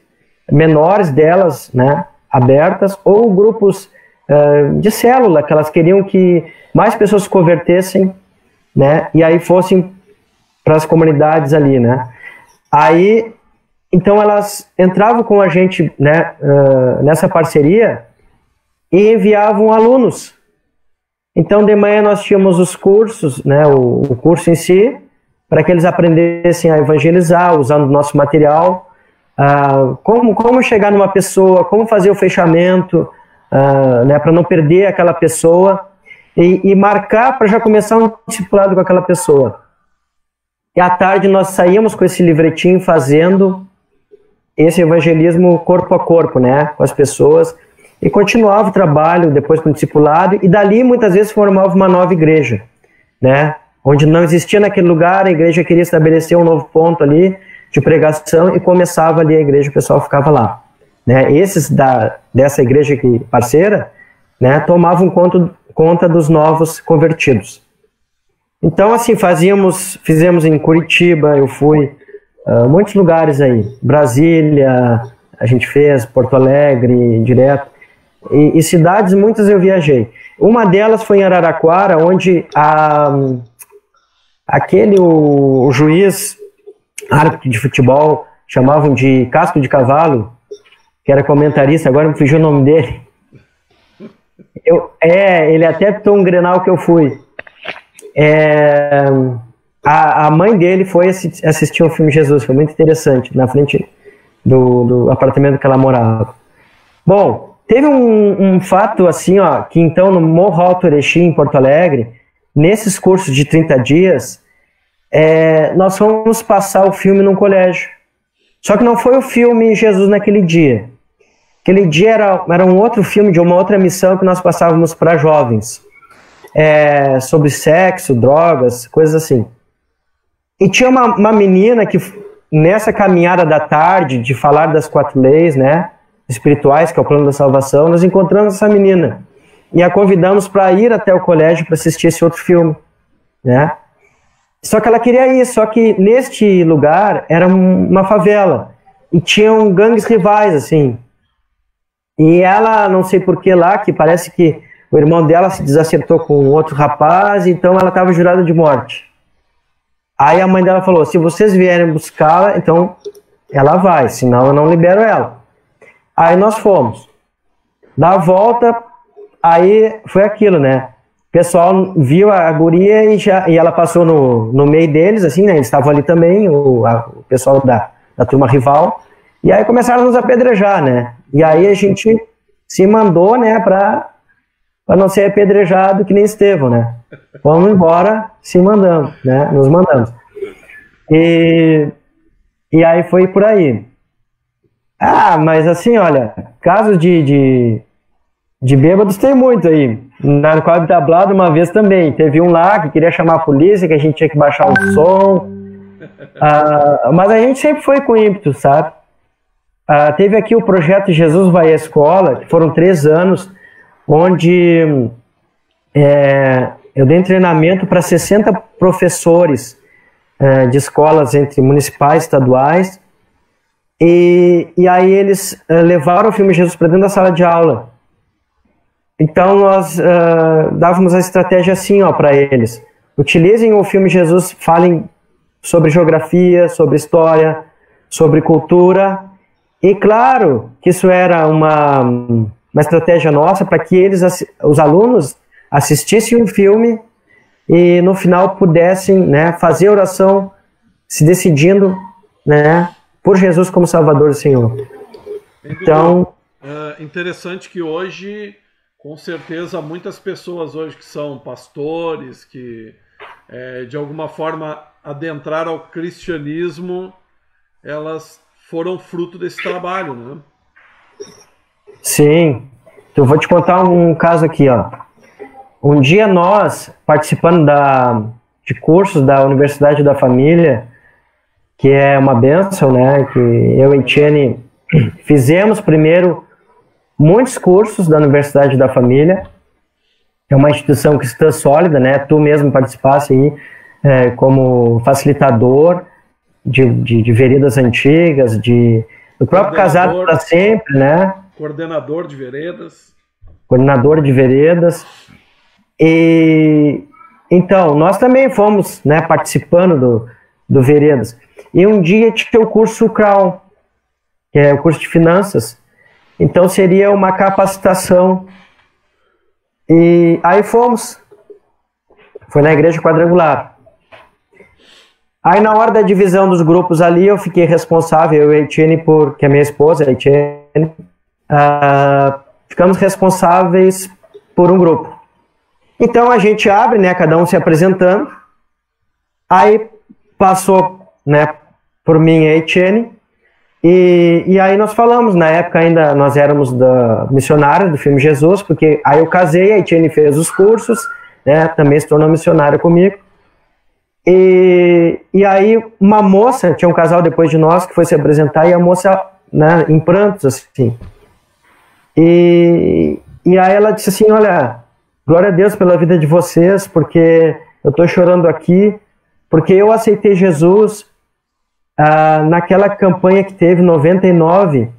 menores delas, né, abertas, ou grupos de célula, que elas queriam que mais pessoas se convertessem, né, e aí fossem para as comunidades ali, né. Aí, então elas entravam com a gente, né, nessa parceria e enviavam alunos. Então de manhã nós tínhamos os cursos, né, o curso em si, para que eles aprendessem a evangelizar, usando o nosso material, como chegar numa pessoa, como fazer o fechamento, né, para não perder aquela pessoa, e marcar para já começar um discipulado com aquela pessoa. E à tarde nós saímos com esse livretinho fazendo esse evangelismo corpo a corpo, né, com as pessoas, e continuava o trabalho depois com o discipulado, e dali muitas vezes formava uma nova igreja, né, onde não existia naquele lugar, a igreja queria estabelecer um novo ponto ali de pregação e começava ali a igreja, o pessoal ficava lá, né? Esses dessa igreja aqui, parceira, né, tomavam conta dos novos convertidos. Então, assim, fizemos em Curitiba, eu fui muitos lugares aí, Brasília, a gente fez, Porto Alegre, direto, e cidades, muitas eu viajei. Uma delas foi em Araraquara, onde o juiz árbitro de futebol, chamavam de Casco de Cavalo, que era comentarista, agora me fugiu o nome dele. Ele até pitou um Grenal que eu fui. A mãe dele foi assistir o filme Jesus, foi muito interessante, na frente do apartamento que ela morava. Bom, teve um fato assim, ó, que então no Morro Alto Erechim, em Porto Alegre, nesses cursos de 30 dias, nós fomos passar o filme num colégio. Só que não foi o filme Jesus naquele dia. Aquele dia era um outro filme de uma outra missão que nós passávamos para jovens. Sobre sexo, drogas, coisas assim. E tinha uma menina que, nessa caminhada da tarde, de falar das 4 leis, né, espirituais, que é o plano da salvação, nós encontramos essa menina. E a convidamos para ir até o colégio para assistir esse outro filme, né? Só que ela queria ir, só que neste lugar era uma favela e tinham gangues rivais, assim. E ela, não sei por que lá, que parece que o irmão dela se desacertou com outro rapaz, então ela estava jurada de morte. Aí a mãe dela falou, se vocês vierem buscá-la, então ela vai, senão eu não libero ela. Aí nós fomos. Da volta, aí foi aquilo, né? O pessoal viu a guria e ela passou no meio deles, assim, né? Eles estavam ali também, o pessoal da turma rival. E aí começaram a nos apedrejar, né? E aí a gente se mandou, né, para não ser apedrejado que nem Estevão, né? Vamos embora, se mandamos, né? Nos mandamos. E aí foi por aí. Mas assim, olha, casos de bêbados tem muito aí. Na Quadro Tablado uma vez também. Teve um lá que queria chamar a polícia, que a gente tinha que baixar o som. Mas a gente sempre foi com ímpeto, sabe? Teve aqui o projeto Jesus Vai à Escola, que foram 3 anos, onde eu dei treinamento para 60 professores de escolas entre municipais e estaduais. E aí eles levaram o filme Jesus para dentro da sala de aula. Então nós dávamos a estratégia assim, ó, para eles. utilizem o filme Jesus, falem sobre geografia, sobre história, sobre cultura. E claro que isso era uma estratégia nossa para que os alunos assistissem um filme e no final pudessem, né, fazer oração se decidindo, né, por Jesus como Salvador e Senhor. Então, interessante que hoje, com certeza, muitas pessoas hoje que são pastores, que de alguma forma adentraram ao cristianismo, elas foram fruto desse trabalho, né? Sim. Então, eu vou te contar um caso aqui, ó. Um dia nós, participando de cursos da Universidade da Família, que é uma bênção, né? Que eu e Etienne fizemos primeiro muitos cursos da Universidade da Família. É uma instituição cristã sólida, né? Tu mesmo participasse aí como facilitador de veredas antigas, do próprio Casado para Sempre, né? Coordenador de veredas. Coordenador de veredas. E então, nós também fomos, né, participando do Veredas. E um dia tinha o curso CRAU, que é o curso de finanças. Então seria uma capacitação. E aí fomos. Foi na Igreja Quadrangular. Aí na hora da divisão dos grupos ali, eu fiquei responsável, eu e a Etienne, que é minha esposa, a Etienne, ficamos responsáveis por um grupo. Então a gente abre, né, cada um se apresentando. Aí passou, né, por mim e a Etienne. E aí nós falamos, na época ainda nós éramos missionários do filme Jesus, porque aí eu casei, a Etienne fez os cursos, né, também se tornou missionária comigo. E aí uma moça, tinha um casal depois de nós que foi se apresentar, e a moça, né, em prantos, assim. E aí ela disse assim, olha, glória a Deus pela vida de vocês, porque eu estou chorando aqui, porque eu aceitei Jesus naquela campanha que teve em 99,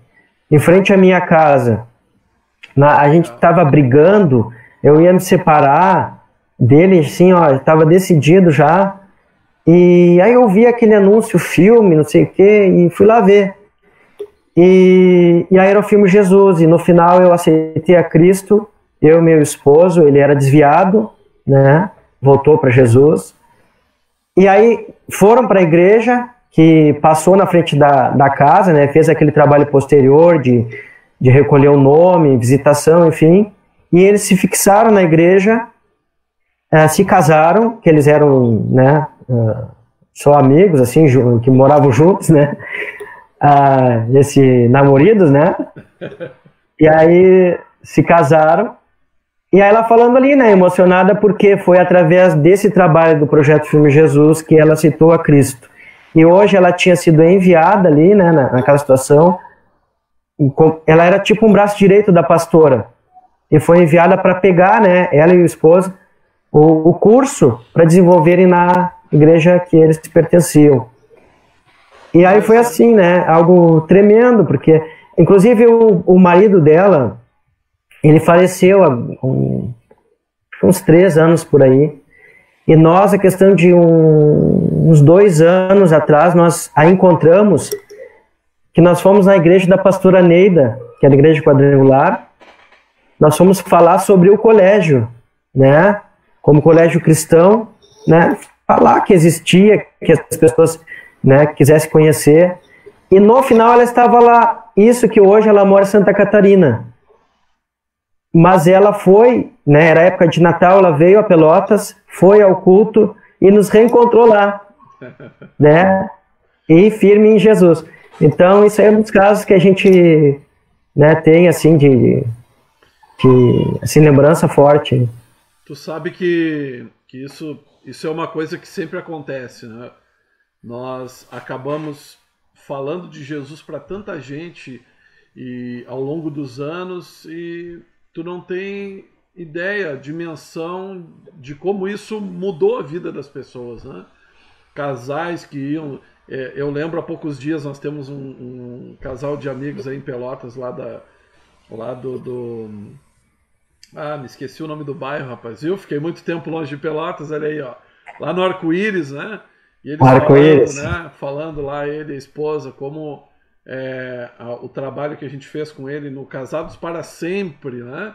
em frente à minha casa. A gente estava brigando, eu ia me separar dele, assim, ó, estava decidido já. E aí eu vi aquele anúncio, filme, não sei o quê, e fui lá ver. E aí era o filme Jesus, e no final eu aceitei a Cristo, eu e meu esposo, ele era desviado, né, voltou para Jesus. E aí foram para a igreja, que passou na frente da casa, né, fez aquele trabalho posterior de recolher o nome, visitação, enfim. E eles se fixaram na igreja, se casaram, que eles eram, né, só amigos, assim, que moravam juntos, né, namoridos, né, e aí se casaram, e aí ela falando ali, né, emocionada, porque foi através desse trabalho do Projeto Filme Jesus que ela aceitou a Cristo, e hoje ela tinha sido enviada ali, né, naquela situação, ela era tipo um braço direito da pastora, e foi enviada para pegar, né, ela e o esposo, o curso para desenvolverem na igreja que eles pertenciam. E aí foi assim, né, algo tremendo, porque inclusive o marido dela, ele faleceu há uns 3 anos por aí, e nós, a questão de uns 2 anos atrás, nós a encontramos, que nós fomos na igreja da pastora Neida, que é a igreja quadrangular, nós fomos falar sobre o colégio, né, como colégio cristão, né, falar que existia, que as pessoas, né, quisessem conhecer. E no final ela estava lá, isso que hoje ela mora em Santa Catarina. Mas ela foi, né, era época de Natal, ela veio a Pelotas, foi ao culto e nos reencontrou lá, né, e firme em Jesus. Então isso é um dos casos que a gente, né, tem assim de assim, lembrança forte. Tu sabe que isso é uma coisa que sempre acontece, né? Nós acabamos falando de Jesus para tanta gente e ao longo dos anos, e tu não tem ideia, dimensão de como isso mudou a vida das pessoas, né? Casais que iam... eu lembro há poucos dias nós temos um casal de amigos aí em Pelotas, lá do me esqueci o nome do bairro, rapaz. Eu fiquei muito tempo longe de Pelotas, olha aí, ó. lá no Arco-Íris, né? E eles falando lá, ele e a esposa, como o trabalho que a gente fez com ele no Casados para Sempre, né?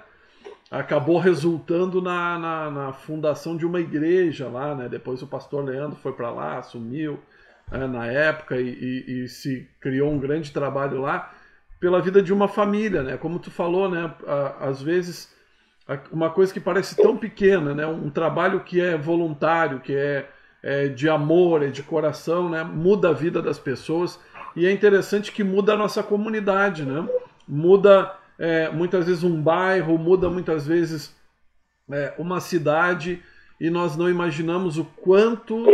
Acabou resultando na fundação de uma igreja lá, né? Depois o pastor Leandro foi para lá, assumiu na época e se criou um grande trabalho lá pela vida de uma família, né? Como tu falou, né? Às vezes uma coisa que parece tão pequena, né? Um trabalho que é voluntário, que é de amor, é de coração, né? Muda a vida das pessoas e é interessante que muda a nossa comunidade, né? Muda muitas vezes um bairro, muda muitas vezes uma cidade e nós não imaginamos o quanto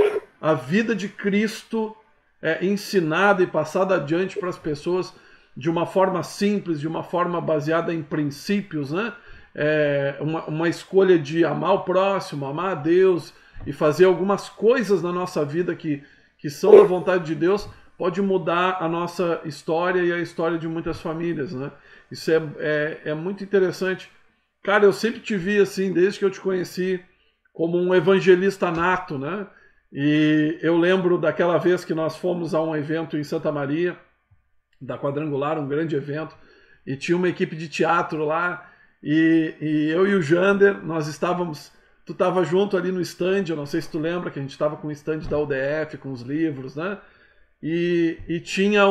a vida de Cristo é ensinada e passada adiante para as pessoas de uma forma simples, de uma forma baseada em princípios, né? Uma escolha de amar o próximo, amar a Deus e fazer algumas coisas na nossa vida que são da vontade de Deus, pode mudar a nossa história e a história de muitas famílias, né? Isso é muito interessante. Cara, eu sempre te vi assim, desde que eu te conheci, como um evangelista nato, né? E eu lembro daquela vez que nós fomos a um evento em Santa Maria, da Quadrangular, um grande evento, e tinha uma equipe de teatro lá, e eu e o Jander, nós estávamos... Tu estava junto ali no stand, eu não sei se tu lembra, que a gente estava com o stand da UDF, com os livros, né? E tinha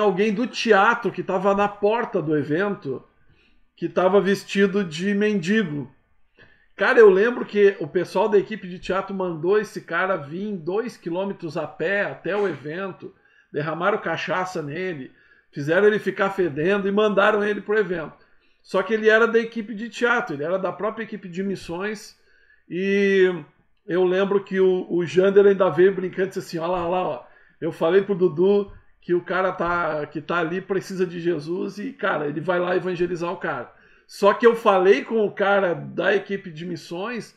alguém do teatro que estava na porta do evento, que estava vestido de mendigo. Cara, eu lembro que o pessoal da equipe de teatro mandou esse cara vir 2 quilômetros a pé até o evento, derramaram cachaça nele, fizeram ele ficar fedendo e mandaram ele pro evento. Só que ele era da equipe de teatro, ele era da própria equipe de missões e eu lembro que o Jander ainda veio brincando e disse assim, olha lá, ó, eu falei pro Dudu que o cara que tá ali precisa de Jesus e, cara, ele vai lá evangelizar o cara. Só que eu falei com o cara da equipe de missões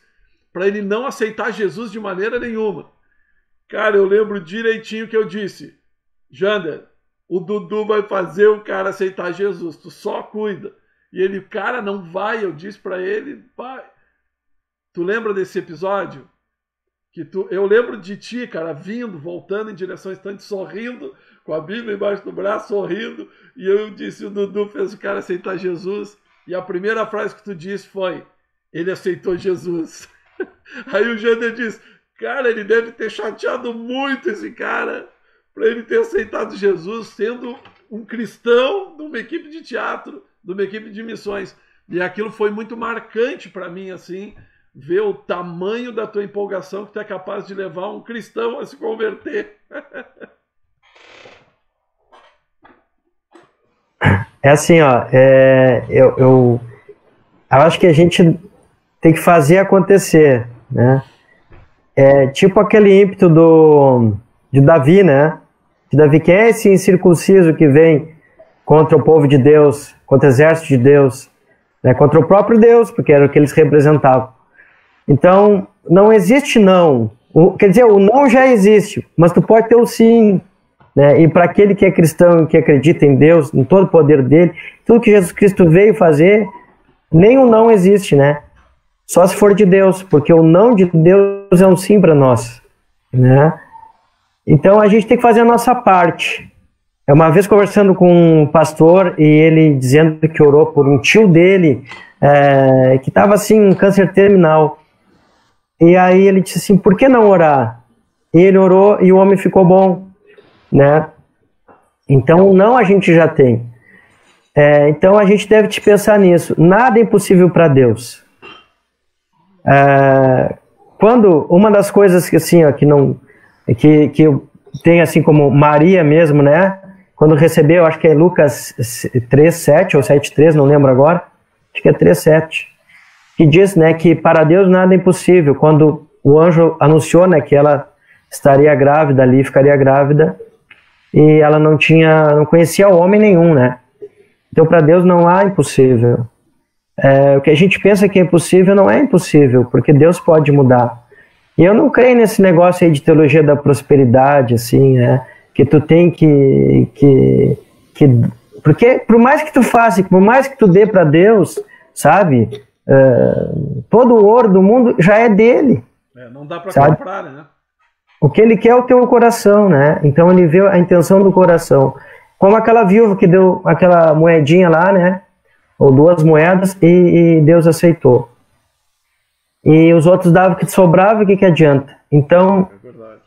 para ele não aceitar Jesus de maneira nenhuma. Cara, eu lembro direitinho que eu disse, Jander, o Dudu vai fazer o cara aceitar Jesus, tu só cuida. E ele, cara, não vai, eu disse para ele, vai. Tu lembra desse episódio? Eu lembro de ti, cara, vindo, voltando em direção ao estande, sorrindo, com a Bíblia embaixo do braço, sorrindo, e eu disse, o Dudu fez o cara aceitar Jesus, e a primeira frase que tu disse foi, ele aceitou Jesus. Aí o Jander disse, cara, ele deve ter chateado muito esse cara, para ele ter aceitado Jesus, sendo um cristão de uma equipe de teatro, de uma equipe de missões. E aquilo foi muito marcante para mim, assim, ver o tamanho da tua empolgação que tu é capaz de levar um cristão a se converter. É assim, ó, eu acho que a gente tem que fazer acontecer, né? É tipo aquele ímpeto de Davi, né? De Davi, quem é esse incircunciso que vem contra o povo de Deus, contra o exército de Deus, né? Contra o próprio Deus, porque era o que eles representavam. Então, não existe não. Quer dizer, o não já existe, mas tu pode ter o sim, né? E para aquele que é cristão, que acredita em Deus, em todo o poder dele, tudo que Jesus Cristo veio fazer, nem o não existe, né? Só se for de Deus, porque o não de Deus é um sim para nós, né? Então a gente tem que fazer a nossa parte. Uma vez conversando com um pastor e ele dizendo que orou por um tio dele que estava assim, um câncer terminal. E aí ele disse assim, por que não orar? E ele orou e o homem ficou bom, né? Então não a gente já tem. Então a gente deve te pensar nisso. Nada é impossível para Deus. Quando uma das coisas que assim, ó, que tem assim como Maria mesmo, né? Quando recebeu, acho que é Lucas 3:7 ou 7:3, não lembro agora, acho que é 3:7, que diz, né, que para Deus nada é impossível. Quando o anjo anunciou, né, que ela estaria grávida ali, ficaria grávida, e ela não conhecia homem nenhum, né? Então para Deus não há impossível. O que a gente pensa que é impossível não é impossível, porque Deus pode mudar. E eu não creio nesse negócio aí de teologia da prosperidade, assim, né? Que tu tem que porque por mais que tu faça, por mais que tu dê para Deus, sabe? Todo o ouro do mundo já é dele, Não dá para sabe? comprar, né? O que ele quer é o teu coração, né? Então ele vê a intenção do coração. Como aquela viúva que deu aquela moedinha lá, né? Ou 2 moedas e Deus aceitou. E os outros davam o que sobrava, o que adianta? Então,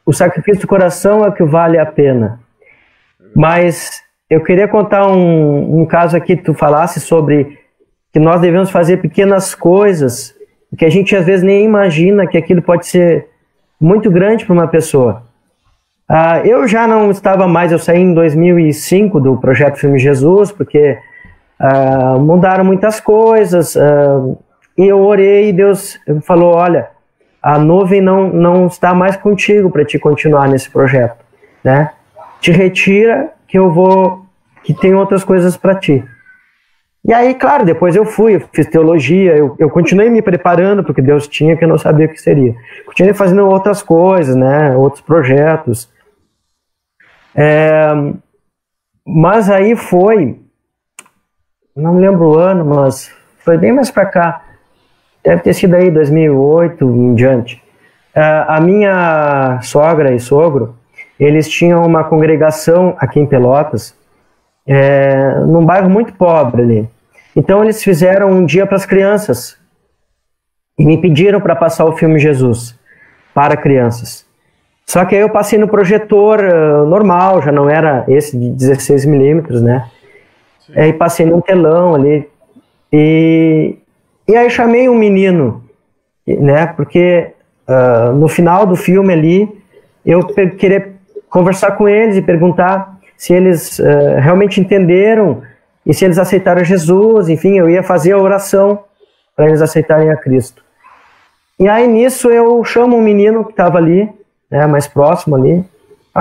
o sacrifício do coração é o que vale a pena. Mas eu queria contar um caso aqui, tu falasse sobre que nós devemos fazer pequenas coisas, que a gente às vezes nem imagina que aquilo pode ser muito grande para uma pessoa. Eu já não estava mais, eu saí em 2005 do Projeto Filme Jesus, porque mudaram muitas coisas, e eu orei e Deus falou, olha, a nuvem não está mais contigo para te continuar nesse projeto, né? Te retira que tem outras coisas para ti. E aí, claro, depois eu fiz teologia, eu continuei me preparando porque Deus tinha, que eu não sabia o que seria. Continuei fazendo outras coisas, né, outros projetos. Mas aí não lembro o ano, mas foi bem mais para cá. Deve ter sido aí 2008 em diante. A minha sogra e sogro, eles tinham uma congregação aqui em Pelotas, num bairro muito pobre ali. Então eles fizeram um dia para as crianças e me pediram para passar o filme Jesus para crianças. Só que aí eu passei no projetor normal, já não era esse de 16mm, né? Aí passei num telão ali e aí chamei um menino, né? Porque no final do filme ali eu queria conversar com eles e perguntar se eles realmente entenderam e se eles aceitaram Jesus. Enfim, eu ia fazer a oração para eles aceitarem a Cristo. E aí nisso eu chamo um menino que estava ali, né, mais próximo ali.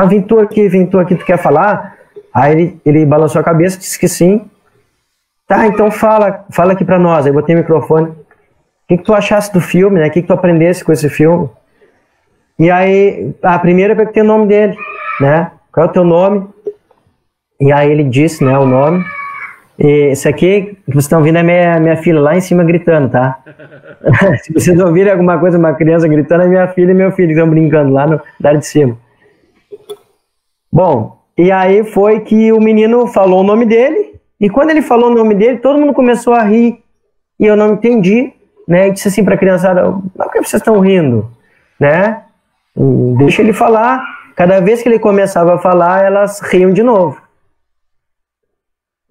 Vem tu aqui, tu quer falar? Aí ele balançou a cabeça, disse que sim. Tá, então fala aqui para nós. Aí eu botei o microfone. O que tu achaste do filme, né? O que tu aprendesse com esse filme? E aí, a primeira eu perguntei o nome dele, né? Qual é o teu nome? E aí ele disse, né, o nome. E esse aqui, que vocês estão ouvindo, é minha filha lá em cima gritando, tá? Se vocês ouvirem alguma coisa, uma criança gritando, é minha filha e meu filho que estão brincando lá no andar de cima. Bom, e aí foi que o menino falou o nome dele, e quando ele falou o nome dele, todo mundo começou a rir, e eu não entendi, né? E disse assim para a criançada, por que vocês estão rindo? Né? Deixa ele falar. Cada vez que ele começava a falar, elas riam de novo.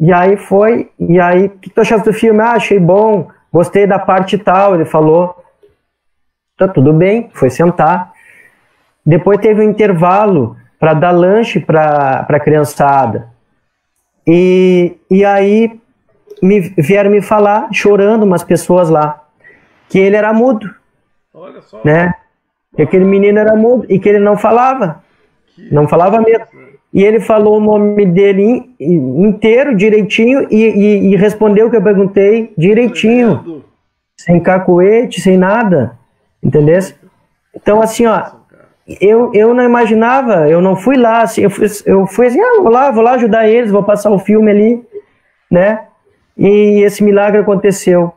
E aí o que tu achaste do filme? Achei bom, gostei da parte tal, ele falou. Tá tudo bem, foi sentar. Depois teve um intervalo para dar lanche para a criançada. E aí vieram me falar, chorando umas pessoas lá, que ele era mudo. Olha só. Né? Que aquele menino era mudo e que ele não falava. Não falava mesmo. E ele falou o nome dele inteiro, direitinho, e respondeu o que eu perguntei direitinho. Sem cacuete, sem nada. Entendeu? Então, assim, ó, eu não imaginava, eu não fui lá, assim, eu fui assim, vou lá ajudar eles, vou passar o filme ali, né? E esse milagre aconteceu.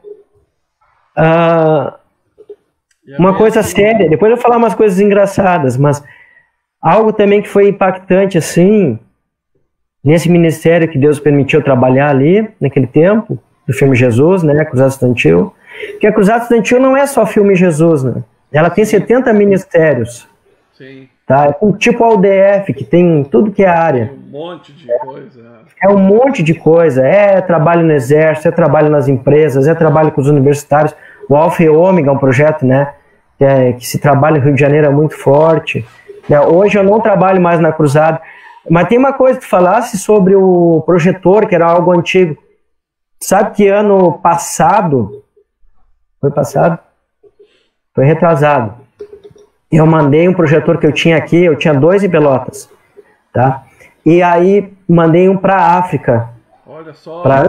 Uma coisa séria, depois eu vou falar umas coisas engraçadas, mas algo também que foi impactante, assim, nesse ministério que Deus permitiu trabalhar ali, naquele tempo, do filme Jesus, né, Cruzado Estudantil, porque a Cruzado Estudantil não é só filme Jesus, né, ela tem 70 ministérios, sim. Tá? É tipo a UDF, que tem tudo que é área. Um monte de coisa. É um monte de coisa, é trabalho no exército, é trabalho nas empresas, é trabalho com os universitários, o Alfa e Ômega é um projeto, né, que se trabalha no Rio de Janeiro, é muito forte. Hoje eu não trabalho mais na Cruzada, mas tem uma coisa, tu falasse sobre o projetor, que era algo antigo. Sabe que ano passado, foi passado? Foi retrasado. Eu mandei um projetor que eu tinha aqui, eu tinha 2 em Pelotas, tá? E aí mandei um para a África, para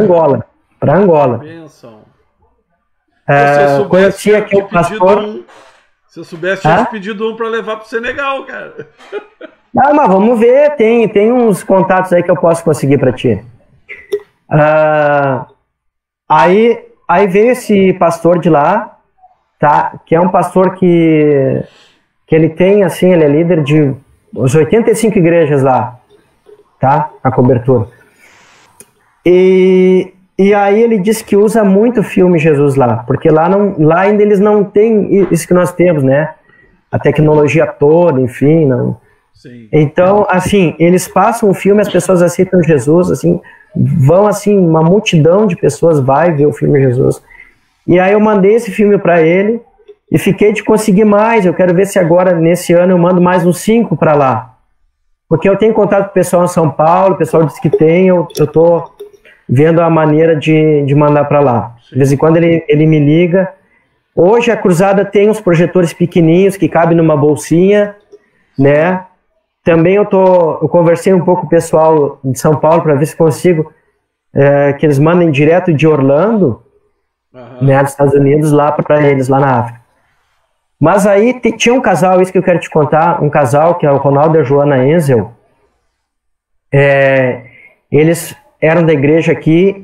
Angola. Benção. Conheci aqui o pastor. Se eu soubesse, tinha pedido um para levar para o Senegal, cara. Mas vamos ver, tem uns contatos aí que eu posso conseguir para ti. Aí veio esse pastor de lá, tá? Que é um pastor que ele tem, assim, ele é líder de os 85 igrejas lá, tá? A cobertura. E aí ele diz que usa muito o filme Jesus lá, porque lá ainda eles não têm isso que nós temos, né? A tecnologia toda, enfim, não. Sim. Então, assim, eles passam o filme, as pessoas aceitam Jesus, assim, vão, assim, uma multidão de pessoas vai ver o filme Jesus. E aí eu mandei esse filme para ele e fiquei de conseguir mais. Eu quero ver se agora, nesse ano, eu mando mais uns 5 para lá. Porque eu tenho contato com o pessoal em São Paulo, o pessoal diz que tem, eu tô vendo a maneira de mandar para lá. De vez em quando ele me liga. Hoje a Cruzada tem uns projetores pequenininhos que cabem numa bolsinha, né? Também eu conversei um pouco com o pessoal de São Paulo para ver se consigo que eles mandem direto de Orlando, né, dos Estados Unidos, lá para eles, lá na África. Mas aí tinha um casal, isso que eu quero te contar, um casal que é o Ronaldo e a Joana Enzel. Eles eram da igreja aqui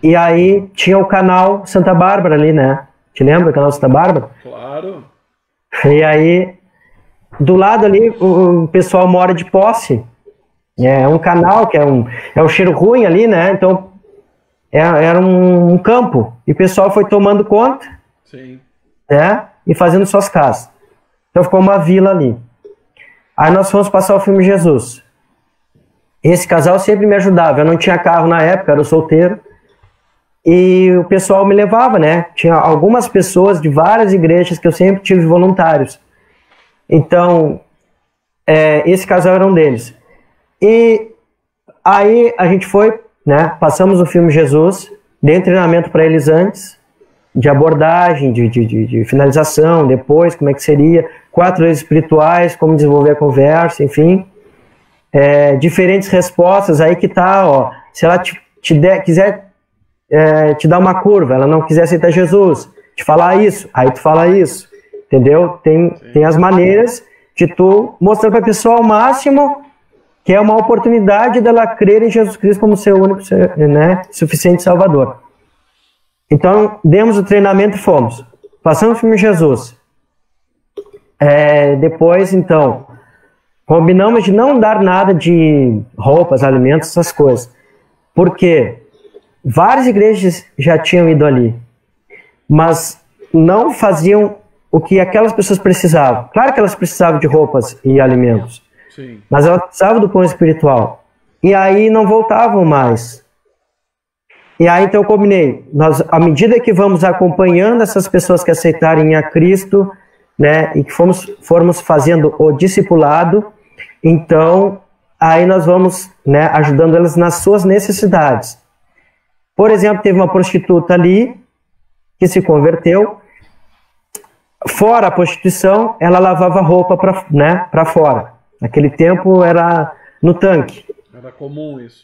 e aí tinha o canal Santa Bárbara ali, né? Te lembra o canal Santa Bárbara? Claro. E aí do lado ali, o pessoal mora de posse. É um canal que é um cheiro ruim ali, né? Então, era um campo. E o pessoal foi tomando conta. Sim. Né? E fazendo suas casas. Então, ficou uma vila ali. Aí nós fomos passar o filme Jesus. Esse casal sempre me ajudava. Eu não tinha carro na época, era solteiro. E o pessoal me levava, né? Tinha algumas pessoas de várias igrejas que eu sempre tive voluntários. Então, esse casal era um deles. E aí a gente foi, né? Passamos o filme Jesus, dei treinamento para eles antes, de abordagem, de finalização, depois, como é que seria, 4 leis espirituais, como desenvolver a conversa, enfim. Diferentes respostas, aí que tá, ó. Se ela quiser te dar uma curva, ela não quiser aceitar Jesus, te falar isso, aí tu fala isso. Entendeu? Tem as maneiras de tu mostrar para a pessoa ao máximo que é uma oportunidade dela crer em Jesus Cristo como seu único, né, suficiente Salvador. Então, demos o treinamento e fomos. Passamos o filme Jesus. Depois, então, combinamos de não dar nada de roupas, alimentos, essas coisas. Porque várias igrejas já tinham ido ali, mas não faziam o que aquelas pessoas precisavam. Claro que elas precisavam de roupas e alimentos. Sim. Mas elas precisavam do pão espiritual. E aí não voltavam mais. E aí então eu combinei. À medida que vamos acompanhando essas pessoas que aceitarem a Cristo, né, e que formos fazendo o discipulado, então aí nós vamos, né, ajudando elas nas suas necessidades. Por exemplo, teve uma prostituta ali que se converteu. Fora a prostituição, ela lavava roupa para fora. Naquele tempo era no tanque. Era comum isso.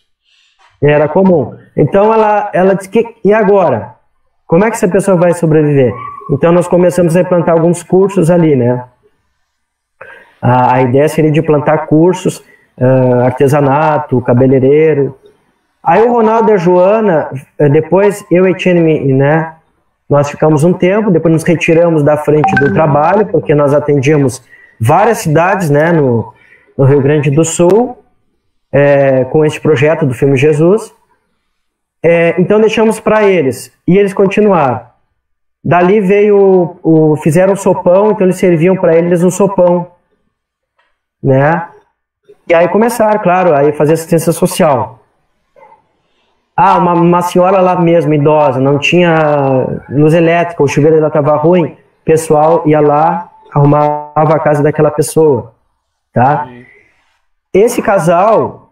Era comum. Então ela disse que, e agora? Como é que essa pessoa vai sobreviver? Então nós começamos a implantar alguns cursos ali, né? A ideia seria de implantar cursos, artesanato, cabeleireiro. Aí o Ronaldo e a Joana, depois eu e a Etienne, né? Nós ficamos um tempo, depois nos retiramos da frente do trabalho, porque nós atendíamos várias cidades, né, no Rio Grande do Sul, com esse projeto do filme Jesus. Então deixamos para eles, e eles continuaram. Dali veio, fizeram um sopão, então eles serviam para eles um sopão, né? E aí começaram, claro, a fazer assistência social. Ah, uma senhora lá mesmo, idosa, não tinha luz elétrica, o chuveiro dela estava ruim, o pessoal ia lá, arrumava a casa daquela pessoa, tá? Esse casal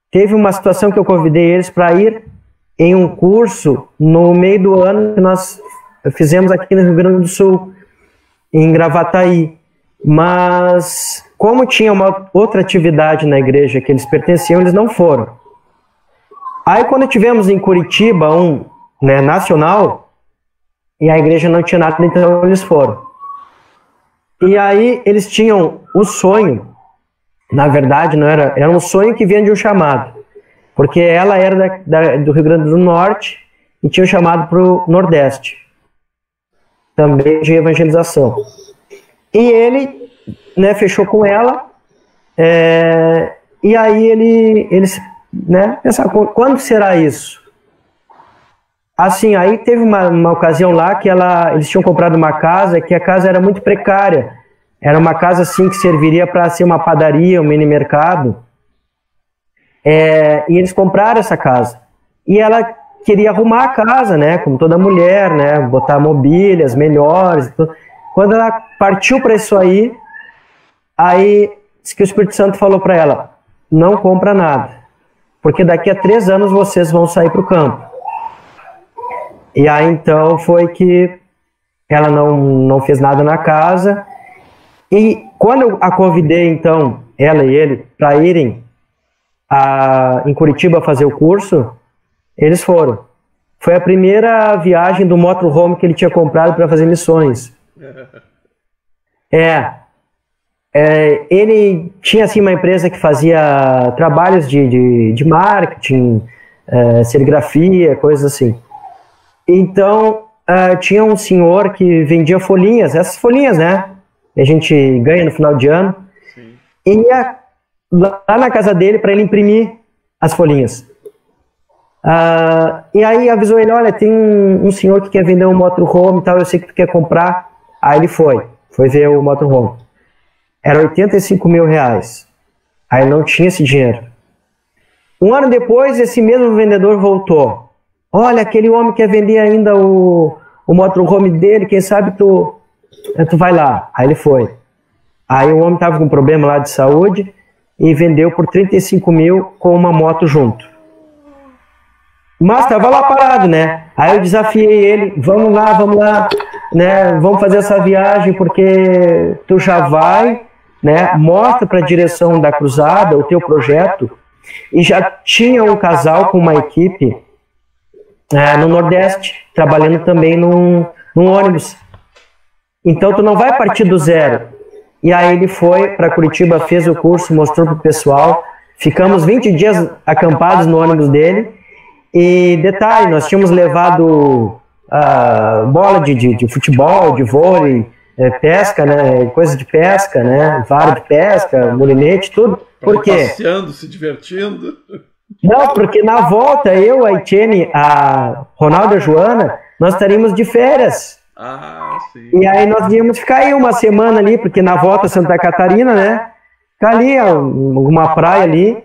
teve uma situação que eu convidei eles para ir em um curso no meio do ano que nós fizemos aqui no Rio Grande do Sul, em Gravataí. Mas, como tinha uma outra atividade na igreja que eles pertenciam, eles não foram. Aí, quando tivemos em Curitiba né, nacional, e a igreja não tinha nada, então eles foram. E aí, eles tinham o sonho, na verdade, não era um sonho que vinha de um chamado, porque ela era do Rio Grande do Norte, e tinham chamado para o Nordeste, também de evangelização. E ele, né, fechou com ela, e aí eles, né, pensaram, quando será isso? Assim, aí teve uma ocasião lá que eles tinham comprado uma casa, que a casa era muito precária. Era uma casa assim que serviria para ser uma padaria, um mini mercado. E eles compraram essa casa. E ela queria arrumar a casa, né, como toda mulher, né, botar mobílias melhores. Quando ela partiu para isso aí disse que o Espírito Santo falou para ela, não compra nada, porque daqui a 3 anos vocês vão sair para o campo. E aí então foi que ela não fez nada na casa. E quando eu a convidei então, ela e ele, para irem em Curitiba fazer o curso, eles foram. Foi a primeira viagem do motorhome que ele tinha comprado para fazer missões. Ele tinha assim uma empresa que fazia trabalhos de marketing, serigrafia, coisas assim. Então, tinha um senhor que vendia folhinhas, essas folhinhas, né? Que a gente ganha no final de ano. Sim. E ia lá na casa dele para ele imprimir as folhinhas. E aí avisou ele, olha, tem um senhor que quer vender um motorhome e tal, eu sei que tu quer comprar. Aí ele foi ver o motorhome. Era R$85 mil. Aí não tinha esse dinheiro. Um ano depois, esse mesmo vendedor voltou. Olha, aquele homem quer vender ainda o motorhome dele, quem sabe tu vai lá. Aí ele foi. Aí o homem estava com um problema lá de saúde e vendeu por 35 mil com uma moto junto. Mas estava lá parado, né? Aí eu desafiei ele, vamos lá, né? Vamos fazer essa viagem porque tu já vai, né? Mostra para a direção da cruzada o teu projeto. E já tinha um casal com uma equipe no Nordeste, trabalhando também num ônibus. Então tu não vai partir do zero. E aí ele foi para Curitiba, fez o curso, mostrou para o pessoal. Ficamos 20 dias acampados no ônibus dele. E detalhe, nós tínhamos levado bola de futebol, de vôlei, pesca, né, coisa de pesca, né, vara de pesca, molinete, tudo. Por quê? Passeando, se divertindo. Não, porque na volta, eu, a Etienne, a Ronaldo e a Joana, nós estaríamos de férias. Sim. E aí nós íamos ficar aí uma semana ali, porque na volta Santa Catarina, né? Ficar ali, uma praia ali,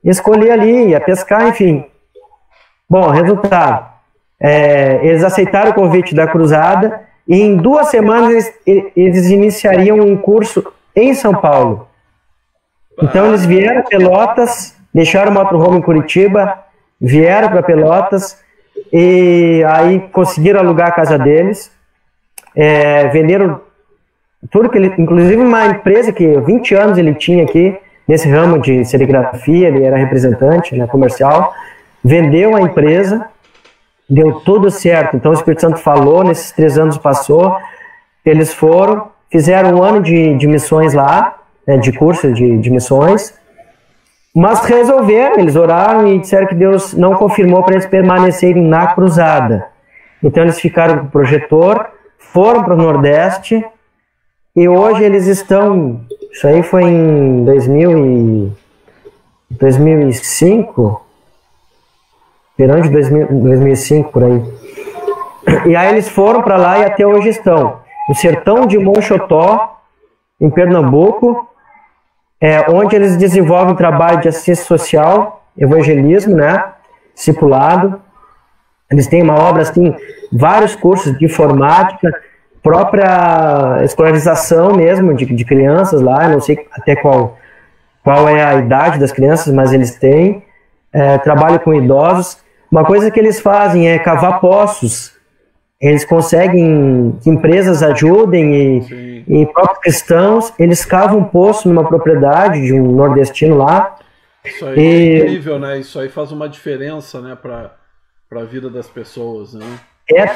escolher ali, ia pescar, enfim. Bom, resultado. Eles aceitaram o convite da cruzada e em 2 semanas eles iniciariam um curso em São Paulo. Então eles vieram a Pelotas, deixaram o motorhome em Curitiba, vieram para Pelotas e aí conseguiram alugar a casa deles, venderam tudo que ele, inclusive uma empresa que 20 anos ele tinha aqui nesse ramo de serigrafia, ele era representante, né, comercial, vendeu a empresa, deu tudo certo. Então o Espírito Santo falou, nesses 3 anos passou, eles foram, fizeram 1 ano de missões lá, né, de curso de missões. Mas resolveram, eles oraram e disseram que Deus não confirmou para eles permanecerem na cruzada. Então eles ficaram com o projetor, foram para o Nordeste e hoje eles estão, isso aí foi em 2005, verão de 2005 por aí. E aí eles foram para lá e até hoje estão no sertão de Monchotó, em Pernambuco, onde eles desenvolvem trabalho de assistência social, evangelismo, né, discipulado. Eles têm uma obra, assim, vários cursos de informática, própria escolarização mesmo de crianças lá, não sei até qual é a idade das crianças, mas eles têm, trabalho com idosos. Uma coisa que eles fazem é cavar poços. Eles conseguem que empresas ajudem e próprios cristãos, eles cavam um poço numa propriedade de um nordestino lá. Isso aí é incrível, né? Isso aí faz uma diferença, né, para a vida das pessoas, né?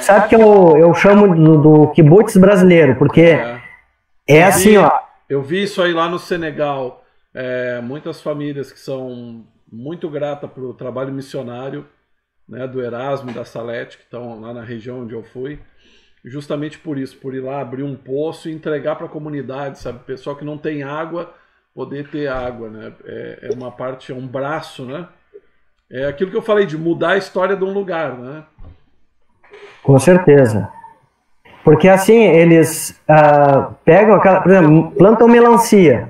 Sabe que eu chamo do kibutz brasileiro, porque assim, ó. Eu vi isso aí lá no Senegal. Muitas famílias que são muito gratas para o trabalho missionário, né, do Erasmo e da Salete, que estão lá na região onde eu fui, justamente por isso, por ir lá abrir um poço e entregar para a comunidade, sabe? Pessoal que não tem água, poder ter água, né? É uma parte, é um braço, né? É aquilo que eu falei, de mudar a história de um lugar, né? Com certeza. Porque assim, eles pegam aquela, por exemplo, plantam melancia,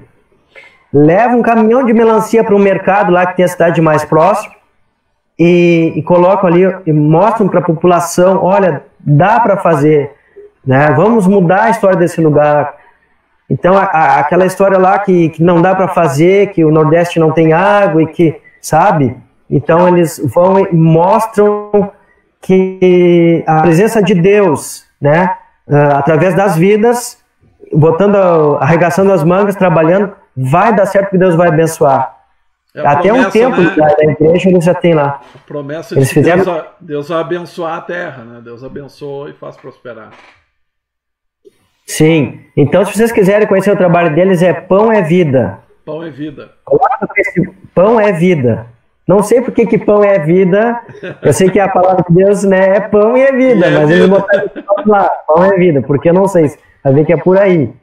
levam um caminhão de melancia para o mercado lá que tem a cidade mais próxima e colocam ali e mostram para a população, olha, dá para fazer, né? Vamos mudar a história desse lugar. Então, aquela história lá que não dá para fazer, que o Nordeste não tem água e que, sabe? Então, eles vão e mostram que a presença de Deus, né? Através das vidas, arregaçando as mangas, trabalhando, vai dar certo que Deus vai abençoar. Até promessa, um tempo, né? Da igreja eles já tem lá. A promessa de que Deus vai abençoar a terra, né? Deus abençoa e faz prosperar. Sim. Então, se vocês quiserem conhecer o trabalho deles, é Pão é Vida. Pão é Vida. Coloca Pão é Vida. Não sei por que pão é vida. Eu sei que a palavra de Deus, né, é pão e é vida, mas eles botaram lá, pão é vida, porque eu não sei. Vai ver que é por aí.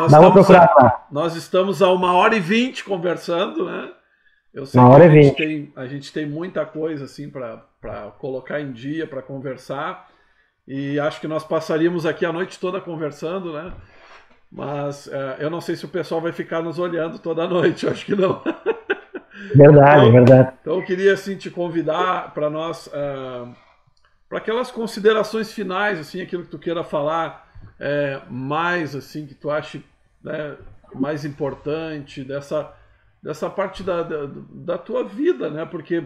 Dá uma procurada lá. Nós estamos a 1h20 conversando, né? Eu sei 1h20. Que a gente tem muita coisa assim para colocar em dia, para conversar. E acho que nós passaríamos aqui a noite toda conversando, né? Mas eu não sei se o pessoal vai ficar nos olhando toda a noite, eu acho que não. Verdade, então, verdade. Então eu queria assim te convidar para nós, para aquelas considerações finais, assim, aquilo que tu queira falar mais, assim, que tu ache, né, mais importante dessa parte da tua vida, né? Porque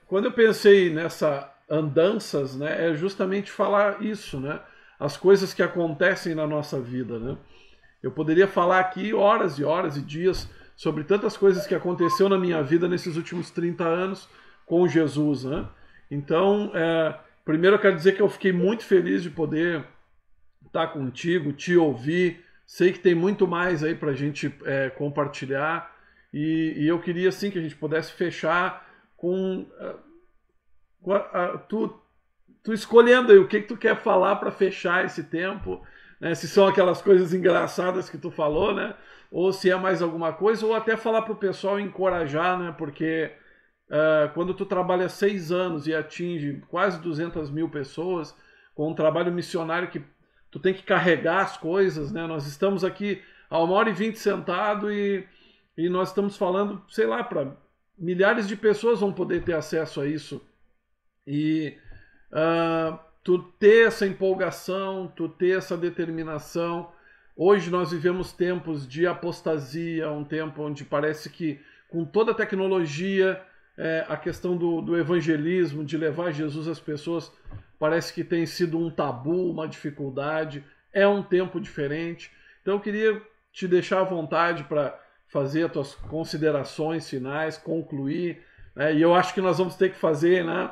quando eu pensei nessa andanças, né, é justamente falar isso, né? As coisas que acontecem na nossa vida, né? Eu poderia falar aqui horas e horas e dias sobre tantas coisas que aconteceu na minha vida nesses últimos 30 anos com Jesus, né? Então, primeiro eu quero dizer que eu fiquei muito feliz de poder estar contigo, te ouvir. Sei que tem muito mais aí para a gente compartilhar e eu queria, assim, que a gente pudesse fechar com tu escolhendo aí o que tu quer falar para fechar esse tempo, né? Se são aquelas coisas engraçadas que tu falou, né? Ou se é mais alguma coisa, ou até falar para o pessoal encorajar, né? Porque quando tu trabalha 6 anos e atinge quase 200 mil pessoas, com um trabalho missionário que tu tem que carregar as coisas, né? Nós estamos aqui a 1h20 sentado e nós estamos falando, sei lá, para milhares de pessoas vão poder ter acesso a isso. E tu ter essa empolgação, tu ter essa determinação. Hoje nós vivemos tempos de apostasia, um tempo onde parece que com toda a tecnologia, a questão do evangelismo, de levar Jesus às pessoas, parece que tem sido um tabu, uma dificuldade. É um tempo diferente. Então eu queria te deixar à vontade para fazer as tuas considerações finais, concluir, né? E eu acho que nós vamos ter que fazer, né,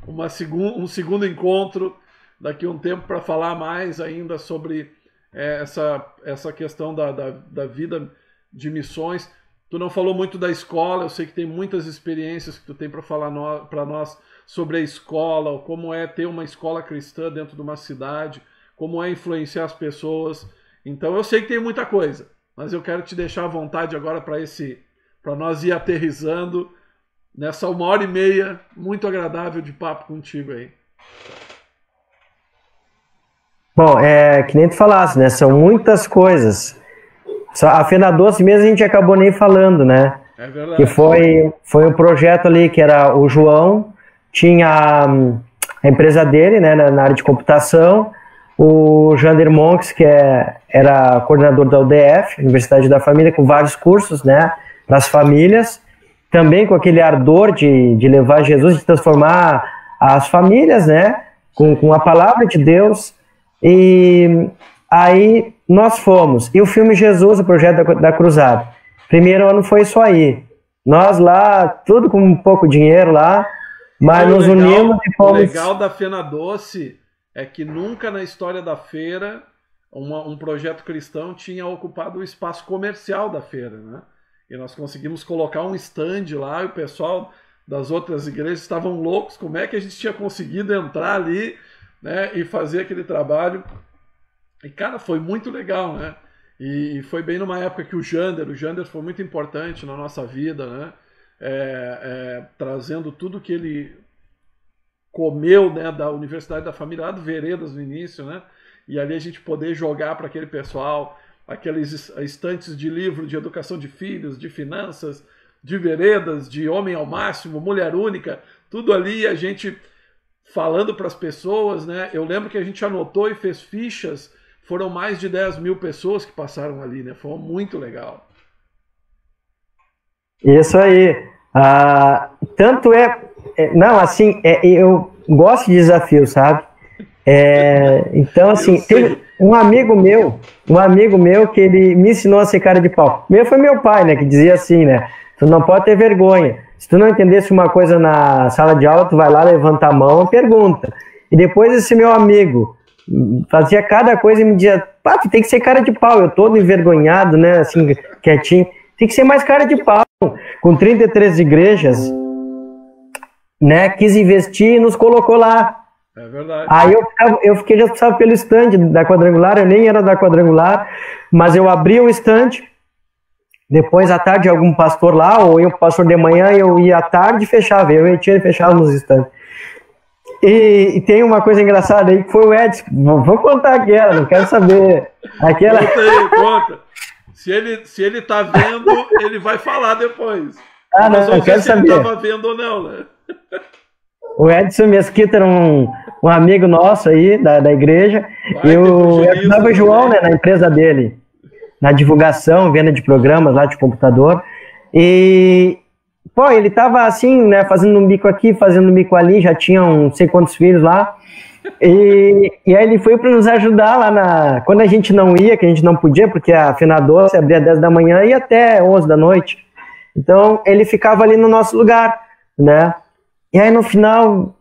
um segundo encontro daqui a um tempo para falar mais ainda sobre essa questão da vida de missões. Tu não falou muito da escola, eu sei que tem muitas experiências que tu tem para falar para nós sobre a escola, como é ter uma escola cristã dentro de uma cidade, como é influenciar as pessoas. Então eu sei que tem muita coisa, mas eu quero te deixar à vontade agora para nós ir aterrissando nessa 1h30 muito agradável de papo contigo aí. Bom, que nem tu falasse, né? São muitas coisas. A Fena Doce mesmo a gente acabou nem falando, né? É verdade. Que foi um projeto ali que era o João, tinha a empresa dele, né, na área de computação, o Jander Monks, que era coordenador da UDF, Universidade da Família, com vários cursos, né, para as famílias, também com aquele ardor de levar Jesus, de transformar as famílias, né, com a palavra de Deus. E aí nós fomos. E o filme Jesus, o projeto da Cruzada. Primeiro ano foi isso aí. Nós lá, tudo com um pouco de dinheiro lá, mas nos unimos e fomos... O legal da Fena Doce é que nunca na história da feira um projeto cristão tinha ocupado o espaço comercial da feira, né? E nós conseguimos colocar um stand lá e o pessoal das outras igrejas estavam loucos, como é que a gente tinha conseguido entrar ali, né, e fazer aquele trabalho. E, cara, foi muito legal, né? E foi bem numa época que o Jander foi muito importante na nossa vida, né? Trazendo tudo que ele comeu, né, da Universidade da Família, lá do Veredas no início, né? E ali a gente poder jogar para aquele pessoal aqueles estantes de livro de educação de filhos, de finanças, de Veredas, de Homem ao Máximo, Mulher Única, tudo ali a gente falando para as pessoas, né? Eu lembro que a gente anotou e fez fichas, foram mais de 10 mil pessoas que passaram ali, né? Foi muito legal. Isso aí. Tanto não, assim, eu gosto de desafios, sabe? Então, assim, teve um amigo meu que ele me ensinou a ser cara de pau. Foi meu pai, né, que dizia assim, né? Tu não pode ter vergonha. Se tu não entendesse uma coisa na sala de aula, tu vai lá, levanta a mão e pergunta. E depois esse meu amigo fazia cada coisa e me dizia, pá, tu tem que ser cara de pau. Eu todo envergonhado, né, assim, quietinho. Tem que ser mais cara de pau. Com 33 igrejas, né, quis investir e nos colocou lá. É verdade. Aí eu fiquei responsável pelo stand da Quadrangular, eu nem era da Quadrangular, mas eu abria o stand, depois à tarde algum pastor lá, ou eu pastor de manhã, eu ia à tarde e fechava, eu e ele fechava nos stands. E tem uma coisa engraçada aí, que foi o Edson, vou contar aquela, não quero saber. Aquela... Conta aí, conta. Se ele tá vendo, ele vai falar depois. Não, eu quero saber. Se ele tava vendo ou não, né? O Edson Mesquita era um amigo nosso aí, da igreja. Eu ajudava o João, né, na empresa dele, na divulgação, venda de programas lá de computador. E, pô, ele tava assim, né, fazendo um bico aqui, fazendo um bico ali, já tinha não sei quantos filhos lá. E aí ele foi para nos ajudar lá quando a gente não ia, que a gente não podia, porque a afinadora se abria às 10 da manhã e até 11 da noite. Então ele ficava ali no nosso lugar, né? E aí no final,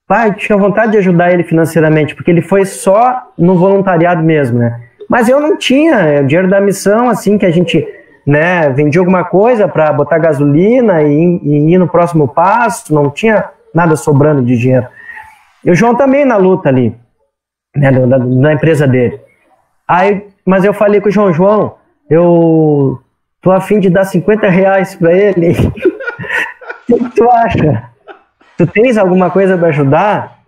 pai, tinha vontade de ajudar ele financeiramente, porque ele foi só no voluntariado mesmo, né? Mas eu não tinha o dinheiro da missão, assim, que a gente, né, vendia alguma coisa para botar gasolina e ir no próximo passo, não tinha nada sobrando de dinheiro. E o João também na luta ali, né, na empresa dele. Mas eu falei com o João, eu tô a fim de dar 50 reais para ele. O que tu acha? Tu tens alguma coisa para ajudar?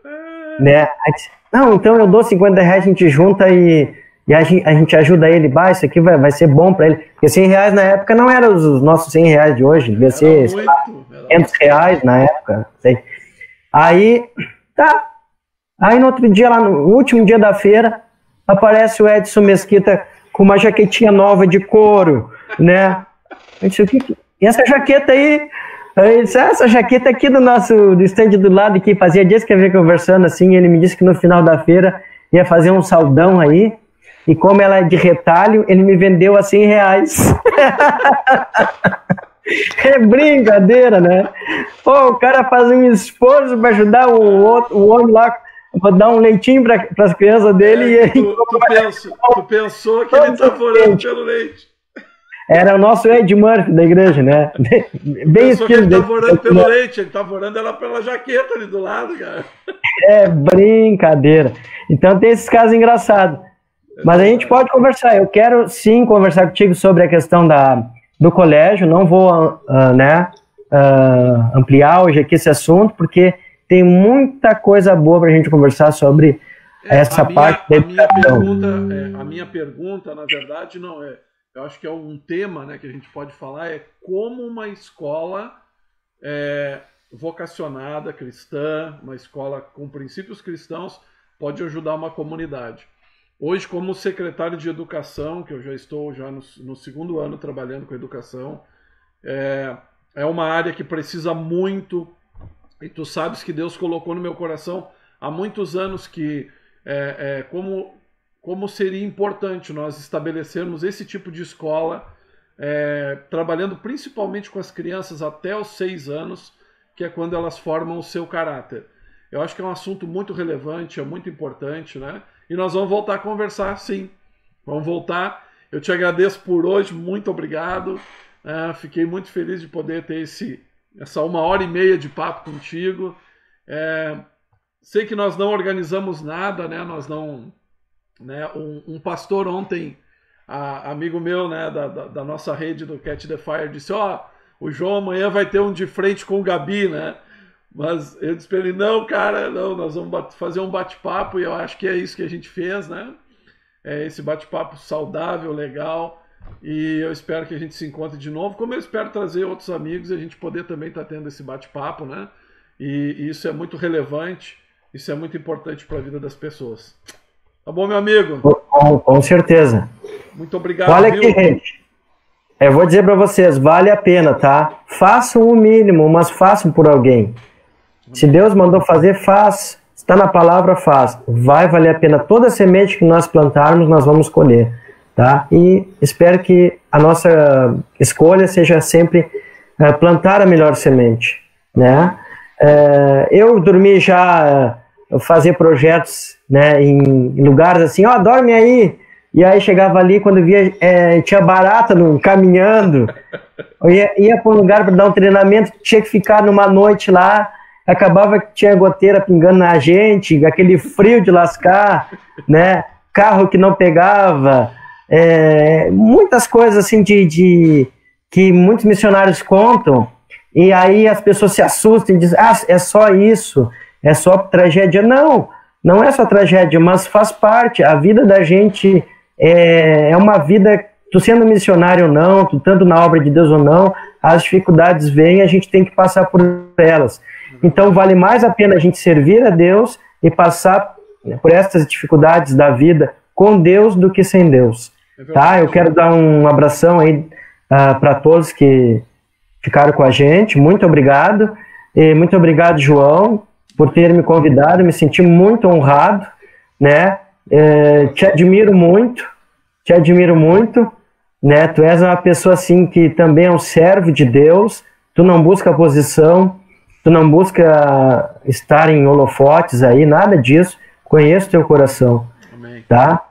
Né? Aí disse, não, então eu dou 50 reais, a gente junta e a gente ajuda ele. Isso aqui vai ser bom para ele. Porque 100 reais na época não eram os nossos 100 reais de hoje, devia ser 500 reais na época. Sei. Aí, tá. Aí no outro dia, lá no último dia da feira, aparece o Edson Mesquita com uma jaquetinha nova de couro, né? Eu disse, e essa jaqueta aí? Aí disse, essa jaqueta aqui do stand do lado, que fazia dias que eu ia conversando assim, ele me disse que no final da feira ia fazer um saldão aí, e como ela é de retalho, ele me vendeu a 100 reais. É brincadeira, né? Pô, o cara faz um esforço para ajudar o homem lá, para dar um leitinho para as crianças dele. E ele... tu pensou que ele estava orando pelo leite. Era o nosso Ed Murphy da igreja, né? Bem estilo. Ele estava orando pelo leite, ele estava orando ela pela jaqueta ali do lado, cara. É brincadeira. Então tem esses casos engraçados. Mas a gente pode conversar. Eu quero sim conversar contigo sobre a questão do colégio. Não vou ampliar hoje aqui esse assunto, porque tem muita coisa boa para a gente conversar sobre essa parte da educação. A minha pergunta, na verdade, não é. Eu acho que é um tema, né, que a gente pode falar, é como uma escola vocacionada, cristã, uma escola com princípios cristãos, pode ajudar uma comunidade. Hoje, como secretário de educação, que eu já estou no segundo ano trabalhando com educação, é uma área que precisa muito, e tu sabes que Deus colocou no meu coração há muitos anos que como seria importante nós estabelecermos esse tipo de escola, trabalhando principalmente com as crianças até os 6 anos, que é quando elas formam o seu caráter. Eu acho que é um assunto muito relevante, é muito importante, né? E nós vamos voltar a conversar, sim. Vamos voltar. Eu te agradeço por hoje, muito obrigado. Fiquei muito feliz de poder ter esse essa 1h30 de papo contigo. Sei que nós não organizamos nada, né? Nós não, né? Um pastor ontem, amigo meu, né? Da nossa rede do Catch the Fire, disse: o João amanhã vai ter um de frente com o Gabi, né? Mas eu disse para ele: não, cara, não, nós vamos fazer um bate-papo, e eu acho que é isso que a gente fez, né? Esse bate-papo saudável, legal, e eu espero que a gente se encontre de novo, como eu espero trazer outros amigos e a gente poder também estar tendo esse bate-papo, né? E isso é muito relevante, isso é muito importante para a vida das pessoas. Tá bom, meu amigo? Com certeza. Muito obrigado. Olha aqui, gente. Eu vou dizer para vocês, vale a pena, tá? Façam o mínimo, mas façam por alguém. Se Deus mandou fazer, faz. Está na palavra, faz. Vai valer a pena. Toda semente que nós plantarmos, nós vamos colher, tá? E espero que a nossa escolha seja sempre plantar a melhor semente, né? Eu dormi já, fazer projetos, né, em lugares assim, dorme aí. E aí chegava ali, quando via, tinha barata caminhando. Eu ia para um lugar para dar um treinamento, tinha que ficar numa noite lá, acabava que tinha goteira pingando na gente, aquele frio de lascar, né? Carro que não pegava, muitas coisas assim que muitos missionários contam, e aí as pessoas se assustam e dizem: é só isso, é só tragédia. Não, não é só tragédia, mas faz parte. A vida da gente é uma vida, tu sendo missionário ou não, tu estando na obra de Deus ou não, as dificuldades vêm e a gente tem que passar por elas. Então vale mais a pena a gente servir a Deus e passar por essas dificuldades da vida com Deus do que sem Deus. Tá? Eu quero dar um abração aí para todos que ficaram com a gente. Muito obrigado. E muito obrigado, João, por ter me convidado. Me senti muito honrado, né? Te admiro muito, né? Tu és uma pessoa assim que também é um servo de Deus. Tu não busca posição, tu não busca estar em holofotes aí, nada disso. Conheço teu coração. Amém. Tá?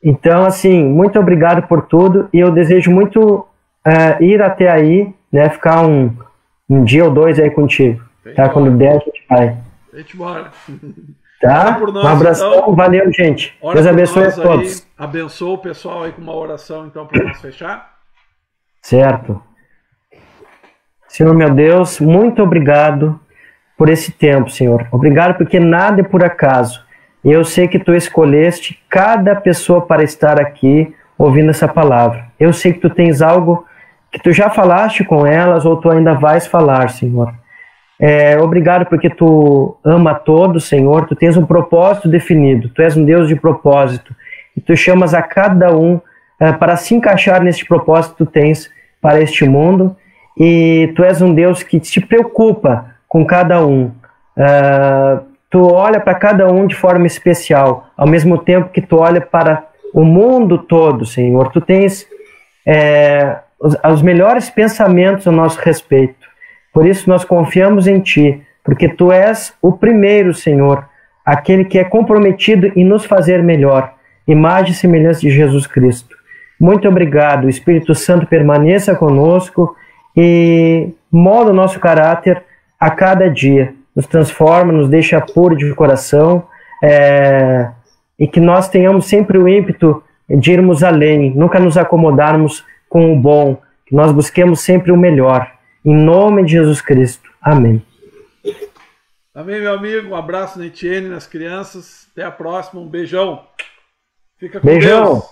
Então, assim, muito obrigado por tudo, e eu desejo muito ir até aí, né? Ficar um dia ou dois aí contigo. Tá? Quando der, a gente vai. A gente bora. Tá? Um abração, então. Valeu, gente. Deus abençoe a todos. Abençoa o pessoal aí com uma oração, então, para nós fechar. Certo. Senhor, meu Deus, muito obrigado por esse tempo, Senhor. Obrigado porque nada é por acaso. E eu sei que Tu escolheste cada pessoa para estar aqui ouvindo essa palavra. Eu sei que Tu tens algo que Tu já falaste com elas ou Tu ainda vais falar, Senhor. Obrigado porque Tu ama todos, Senhor. Tu tens um propósito definido. Tu és um Deus de propósito. E Tu chamas a cada um para se encaixar nesse propósito que Tu tens para este mundo. E Tu és um Deus que se preocupa com cada um. Tu olha para cada um de forma especial, ao mesmo tempo que Tu olha para o mundo todo, Senhor. Tu tens os melhores pensamentos a nosso respeito. Por isso nós confiamos em Ti, porque Tu és o primeiro, Senhor, aquele que é comprometido em nos fazer melhor, imagem e semelhança de Jesus Cristo. Muito obrigado. O Espírito Santo permaneça conosco e molda o nosso caráter a cada dia. Nos transforma, nos deixa puro de coração, e que nós tenhamos sempre o ímpeto de irmos além, nunca nos acomodarmos com o bom, que nós busquemos sempre o melhor. Em nome de Jesus Cristo. Amém. Amém, meu amigo. Um abraço na Etienne, nas crianças. Até a próxima. Um beijão. Fica com Beijão. Deus.